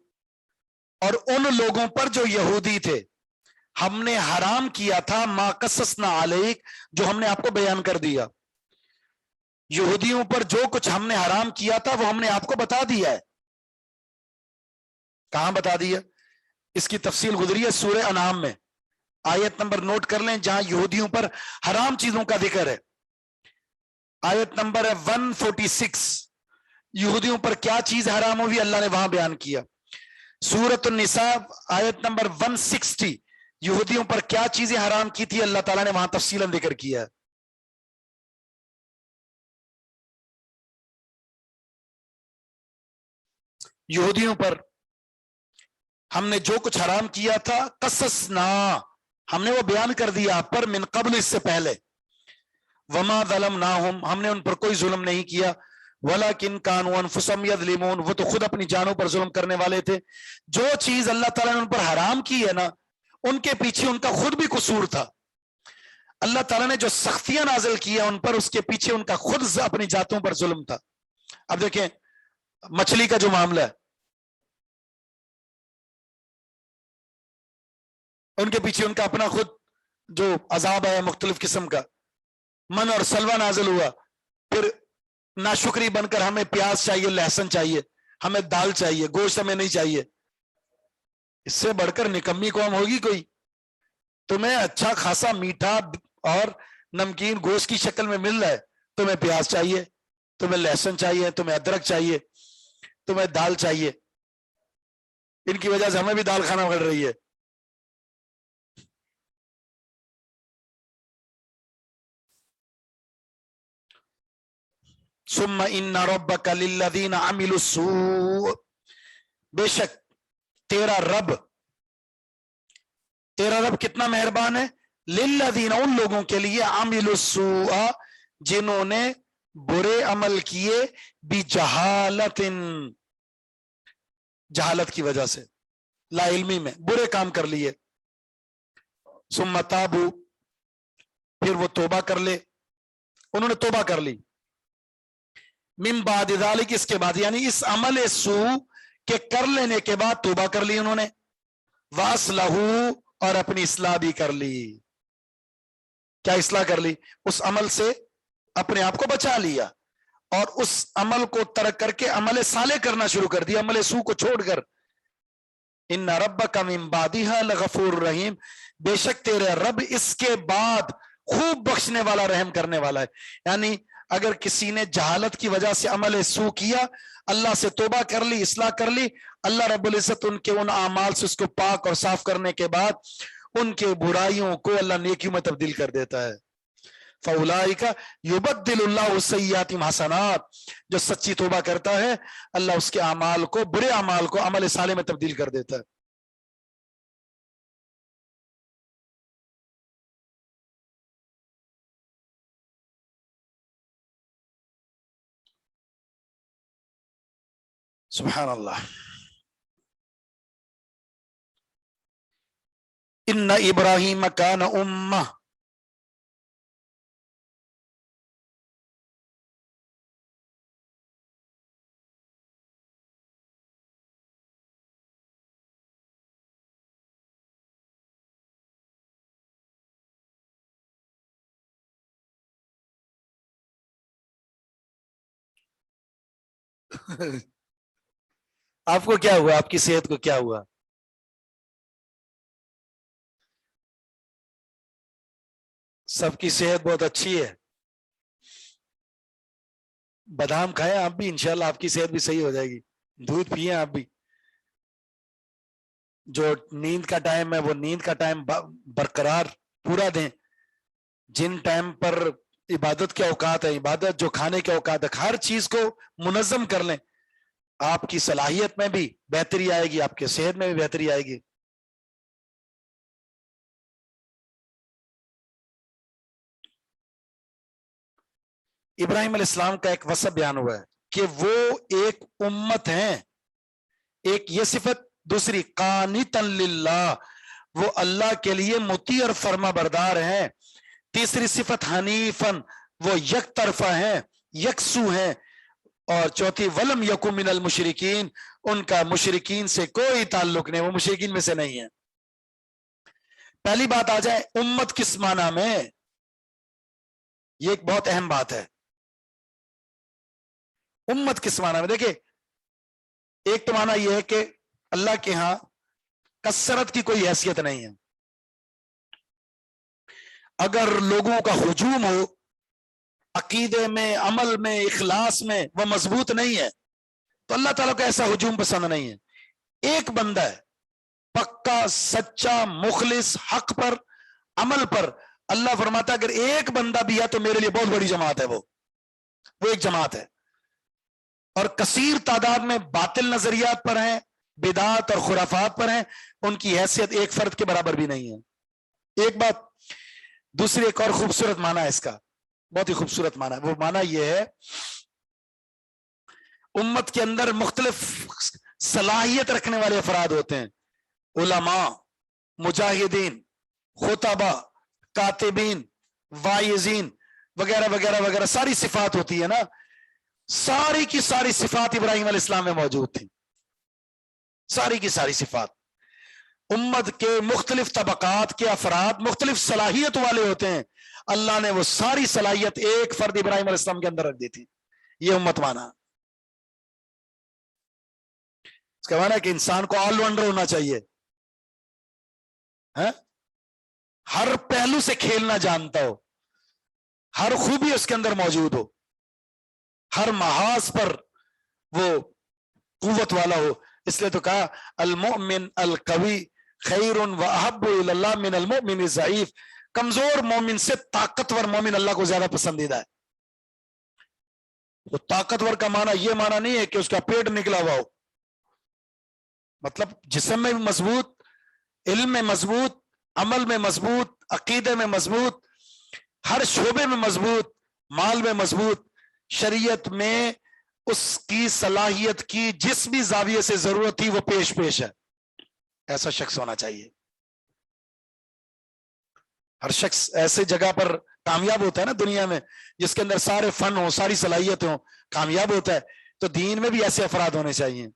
S1: اور ان لوگوں پر جو یہودی تھے ہم نے حرام کیا تھا ما قصصنا علیک، جو ہم نے آپ کو بیان کر دیا. یہودیوں پر جو کچھ ہم نے حرام کیا تھا وہ ہم نے آپ کو بتا دیا ہے. کہاں بتا دیا؟ اس کی تفصیل گزری ہے سورہ انعام میں. آیت نمبر نوٹ کر لیں جہاں یہودیوں پر حرام چیزوں کا ذکر ہے. آیت نمبر ہے 146، یہودیوں پر کیا چیز حرام ہوئی اللہ نے وہاں بیان کیا. سورۃ النساء آیت نمبر 160، یہودیوں پر کیا چیزیں حرام کی تھی اللہ تعالیٰ نے وہاں تفصیلاً ذکر کیا ہے. یہودیوں پر ہم نے جو کچھ حرام کیا تھا قصصنا، ہم نے وہ بیان کر دیا آپ پر، من قبل اس سے پہلے، وما ظلمناہم ہم نے ان پر کوئی ظلم نہیں کیا، ولکن کانوا انفسہم یظلمون وہ تو خود اپنی جانوں پر ظلم کرنے والے تھے. جو چیز اللہ تعالیٰ نے ان پر حرام کی ہے نا، ان کے پیچھے ان کا خود بھی قصور تھا. اللہ تعالیٰ نے جو سختیاں نازل کی ہیں ان پر، اس کے پیچھے ان کا خود اپنی ذاتوں پر ظلم تھا. اب دیکھیں مچھلی کا جو معاملہ ہے، ان کے پیچھے ان کا اپنا خود جو عذاب ہے مختلف قسم کا، من اور سلوہ نازل ہوا، پھر ناشکری بن کر ہمیں پیاز چاہیے، لہسن چاہیے، ہمیں دال چاہیے، گوشت ہمیں نہیں چاہیے. اس سے بڑھ کر نکمی قوم ہوگی کوئی؟ تمہیں اچھا خاصا میٹھا اور نمکین گوشت کی شکل میں مل رہا ہے، تمہیں پیاز چاہیے، تمہیں لہسن چاہیے، تمہیں ادرک چاہیے، تمہیں دال چاہیے. ان کی وجہ سے ہمیں بھی دال کھانا پڑ رہی ہے. ثم ان ربک للذین عملوا السوء بے شک تیرا رب کتنا مہربان ہے، للذین ان لوگوں کے لیے، عملوا السوء جنہوں نے برے عمل کیے، بجہالت جہالت کی وجہ سے، لا علمی میں برے کام کر لیے، ثم تابوا پھر وہ توبہ کر لے، انہوں نے توبہ کر لی، من بعد ذلک اس کے بعد، یعنی اس عمل سوء کے کر لینے کے بعد توبہ کر لی انہوں نے، واصلحوا اور اپنی اصلاح بھی کر لی. کیا اصلاح کر لی؟ اس عمل سے اپنے آپ کو بچا لیا اور اس عمل کو ترک کر کے عمل صالح کرنا شروع کر دیا، عمل سوء کو چھوڑ کر. ان ربک من بعدها لغفور رحیم بے شک تیرے رب اس کے بعد خوب بخشنے والا، رحم کرنے والا ہے. یعنی اگر کسی نے جہالت کی وجہ سے عمل سوء کیا، اللہ سے توبہ کر لی، اصلاح کر لی، اللہ رب العزت ان کے ان اعمال سے اس کو پاک اور صاف کرنے کے بعد ان کے برائیوں کو اللہ نیکیوں میں تبدیل کر دیتا ہے. فَأُولَٰئِکَ يُبَدِّلُ اللَّهُ السَّيِّئَاتِ حَسَنَاتٍ جو سچی توبہ کرتا ہے اللہ اس کے اعمال کو، برے اعمال کو عمل صالح میں تبدیل کر دیتا ہے. سبحان اللہ. ان ابراہیم کان امہ آپ کو کیا ہوا؟ آپ کی صحت کو کیا ہوا؟ سب کی صحت بہت اچھی ہے. بادام کھائیں آپ بھی، انشاءاللہ آپ کی صحت بھی صحیح ہو جائے گی. دودھ پیئیں آپ بھی. جو نیند کا ٹائم ہے وہ نیند کا ٹائم برقرار پورا دیں. جن ٹائم پر عبادت کے اوقات ہے، عبادت جو کھانے کے اوقات ہے، ہر چیز کو منظم کر لیں. آپ کی صلاحیت میں بھی بہتری آئے گی، آپ کے صحت میں بھی بہتری آئے گی. ابراہیم علیہ السلام کا ایک وصف بیان ہوا ہے کہ وہ ایک امت ہیں. ایک یہ صفت، دوسری قانتا للہ وہ اللہ کے لیے مطیع اور فرما بردار ہیں. تیسری صفت حنیفن وہ یک طرفہ ہیں، یکسو ہیں. اور چوتھی ولم یکو من المشرکین ان کا مشرکین سے کوئی تعلق نہیں، وہ مشرکین میں سے نہیں ہے. پہلی بات آ جائے امت کس معنی میں، یہ ایک بہت اہم بات ہے. امت کس معنی میں؟ دیکھیں ایک تو معنی یہ ہے کہ اللہ کے ہاں کثرت کی کوئی حیثیت نہیں ہے. اگر لوگوں کا ہجوم ہو، عقیدے میں، عمل میں، اخلاص میں وہ مضبوط نہیں ہے تو اللہ تعالیٰ کو ایسا ہجوم پسند نہیں ہے. ایک بندہ ہے پکا سچا مخلص حق پر عمل پر، اللہ فرماتا ہے اگر ایک بندہ بھی ہے تو میرے لیے بہت بڑی جماعت ہے، وہ ایک جماعت ہے. اور کثیر تعداد میں باطل نظریات پر ہیں، بدعات اور خرافات پر ہیں، ان کی حیثیت ایک فرد کے برابر بھی نہیں ہے. ایک بات. دوسری ایک اور خوبصورت معنی ہے اس کا، بہت ہی خوبصورت معنی ہے. وہ معنی یہ ہے امت کے اندر مختلف صلاحیت رکھنے والے افراد ہوتے ہیں، علماء، مجاہدین، خطبہ، کاتبین، وائزین وغیرہ وغیرہ وغیرہ، ساری صفات ہوتی ہے نا، ساری کی ساری صفات ابراہیم علیہ السلام میں موجود تھی، ساری کی ساری صفات. امت کے مختلف طبقات کے افراد مختلف صلاحیت والے ہوتے ہیں، اللہ نے وہ ساری صلاحیت ایک فرد ابراہیم علیہ السلام کے اندر رکھ دی تھی. یہ امت مانا. اس کا معنی ہے کہ انسان کو آل راؤنڈر ہونا چاہیے، ہر پہلو سے کھیلنا جانتا ہو، ہر خوبی اس کے اندر موجود ہو، ہر محاذ پر وہ قوت والا ہو. اس لیے تو کہا المؤمن القوی خیر و احب الی اللہ من المؤمن الضعیف. کمزور مومن سے طاقتور مومن اللہ کو زیادہ پسندیدہ ہے. وہ طاقتور کا معنی یہ معنی نہیں ہے کہ اس کا پیٹ نکلا ہوا ہو، مطلب جسم میں مضبوط، علم میں مضبوط، عمل میں مضبوط، عقیدے میں مضبوط، ہر شعبے میں مضبوط، مال میں مضبوط، شریعت میں اس کی صلاحیت کی جس بھی زاویے سے ضرورت تھی وہ پیش ہے. ایسا شخص ہونا چاہیے. ہر شخص ایسے جگہ پر کامیاب ہوتا ہے نا دنیا میں جس کے اندر سارے فن ہوں، ساری صلاحیتیں ہوں، کامیاب ہوتا ہے. تو دین میں بھی ایسے افراد ہونے چاہیے.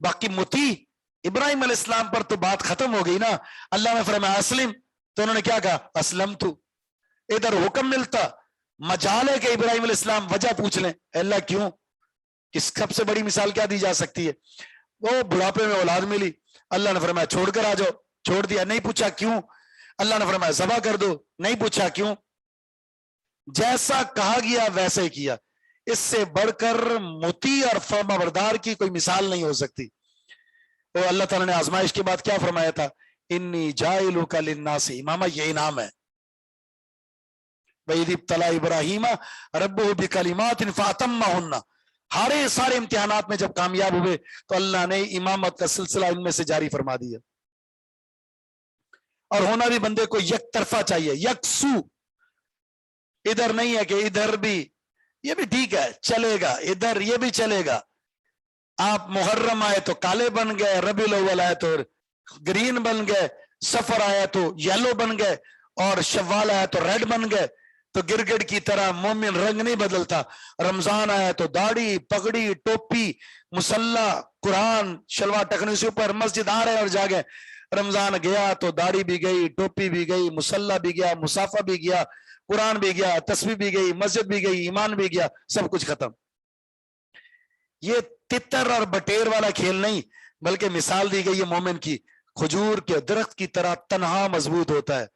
S1: باقی متی ابراہیم علیہ السلام پر تو بات ختم ہو گئی نا. اللہ نے فرمایا اسلم، تو انہوں نے کیا کہا؟ اسلم تو. ادھر حکم ملتا، مجال ہے کہ ابراہیم علیہ السلام وجہ پوچھ لیں، اللہ کیوں؟ کس سب سے بڑی مثال کیا دی جا سکتی ہے؟ وہ بڑھاپے میں اولاد ملی، اللہ نے فرمایا چھوڑ کر آ جاؤ، چھوڑ دیا. نہیں پوچھا کیوں؟ اللہ نے فرمایا ذبح کر دو، نہیں پوچھا کیوں. جیسا کہا گیا ویسے ہی کیا. اس سے بڑھ کر مطیع اور فرمانبردار کی کوئی مثال نہیں ہو سکتی. تو اللہ تعالیٰ نے آزمائش کے بعد کیا فرمایا تھا؟ انی جاعلک للناس اماما، یہ انعام ہے. وَإِذِ ابْتَلَىٰ إِبْرَاهِيمَ رَبُّهُ بِكَلِمَاتٍ فَأَتَمَّهُنَّ. سارے امتحانات میں جب کامیاب ہوئے تو اللہ نے امامت کا سلسلہ ان میں سے جاری فرما دیا. اور ہونا بھی بندے کو یک طرفہ چاہیے، یکسو. ادھر نہیں ہے کہ ادھر بھی یہ بھی ٹھیک ہے چلے گا، ادھر یہ بھی چلے گا. آپ محرم آئے تو کالے بن گئے، ربیع الاول آئے تو گرین بن گئے، سفر آیا تو یلو بن گئے، اور شوال آیا تو ریڈ بن گئے. تو گرگٹ کی طرح مومن رنگ نہیں بدلتا. رمضان آیا تو داڑھی، پگڑی، ٹوپی، مسلح، قرآن، شلوار ٹکنے سے اوپر مسجد آ رہے اور جاگے. رمضان گیا تو داڑھی بھی گئی، ٹوپی بھی گئی، مسلح بھی گیا، مسافہ بھی گیا، قرآن بھی گیا، تسبیح بھی گئی، مسجد بھی گئی، ایمان بھی گیا، سب کچھ ختم. یہ تتر اور بٹیر والا کھیل نہیں، بلکہ مثال دی گئی ہے مومن کی. کھجور کے درخت کی طرح تنہا مضبوط ہوتا ہے،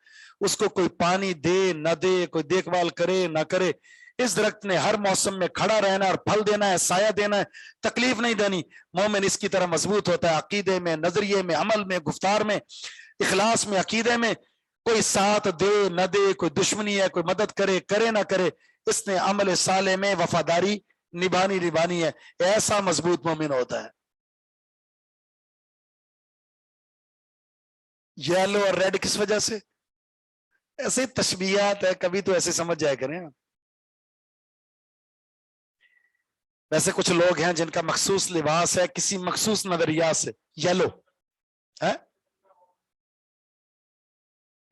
S1: اس کو کوئی پانی دے نہ دے، کوئی دیکھ بھال کرے نہ کرے، اس درخت نے ہر موسم میں کھڑا رہنا اور پھل دینا ہے، سایہ دینا ہے، تکلیف نہیں دینی. مومن اس کی طرح مضبوط ہوتا ہے، عقیدے میں، نظریے میں، عمل میں، گفتار میں، اخلاص میں، عقیدے میں. کوئی ساتھ دے نہ دے، کوئی دشمنی ہے، کوئی مدد کرے نہ کرے، اس نے عمل صالح میں وفاداری نبھانی ہے. ایسا مضبوط مومن ہوتا ہے. یلو اور ریڈ کس وجہ سے؟ ایسے تشبیہات ہے، کبھی تو ایسے سمجھ جائے کریں. ویسے کچھ لوگ ہیں جن کا مخصوص لباس ہے کسی مخصوص نظریات سے. یلو ہے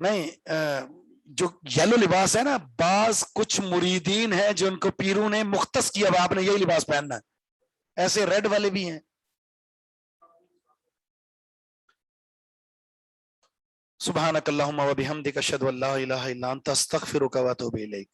S1: نہیں، جو یلو لباس ہے نا، بعض کچھ مریدین ہیں جن کو پیروں نے مختص کیا آپ نے یہی لباس پہننا ہے. ایسے ریڈ والے بھی ہیں. سبحانک اللہم و بحمدک اشہد ان لا الہ الا انت استغفرک و اتوب الیک.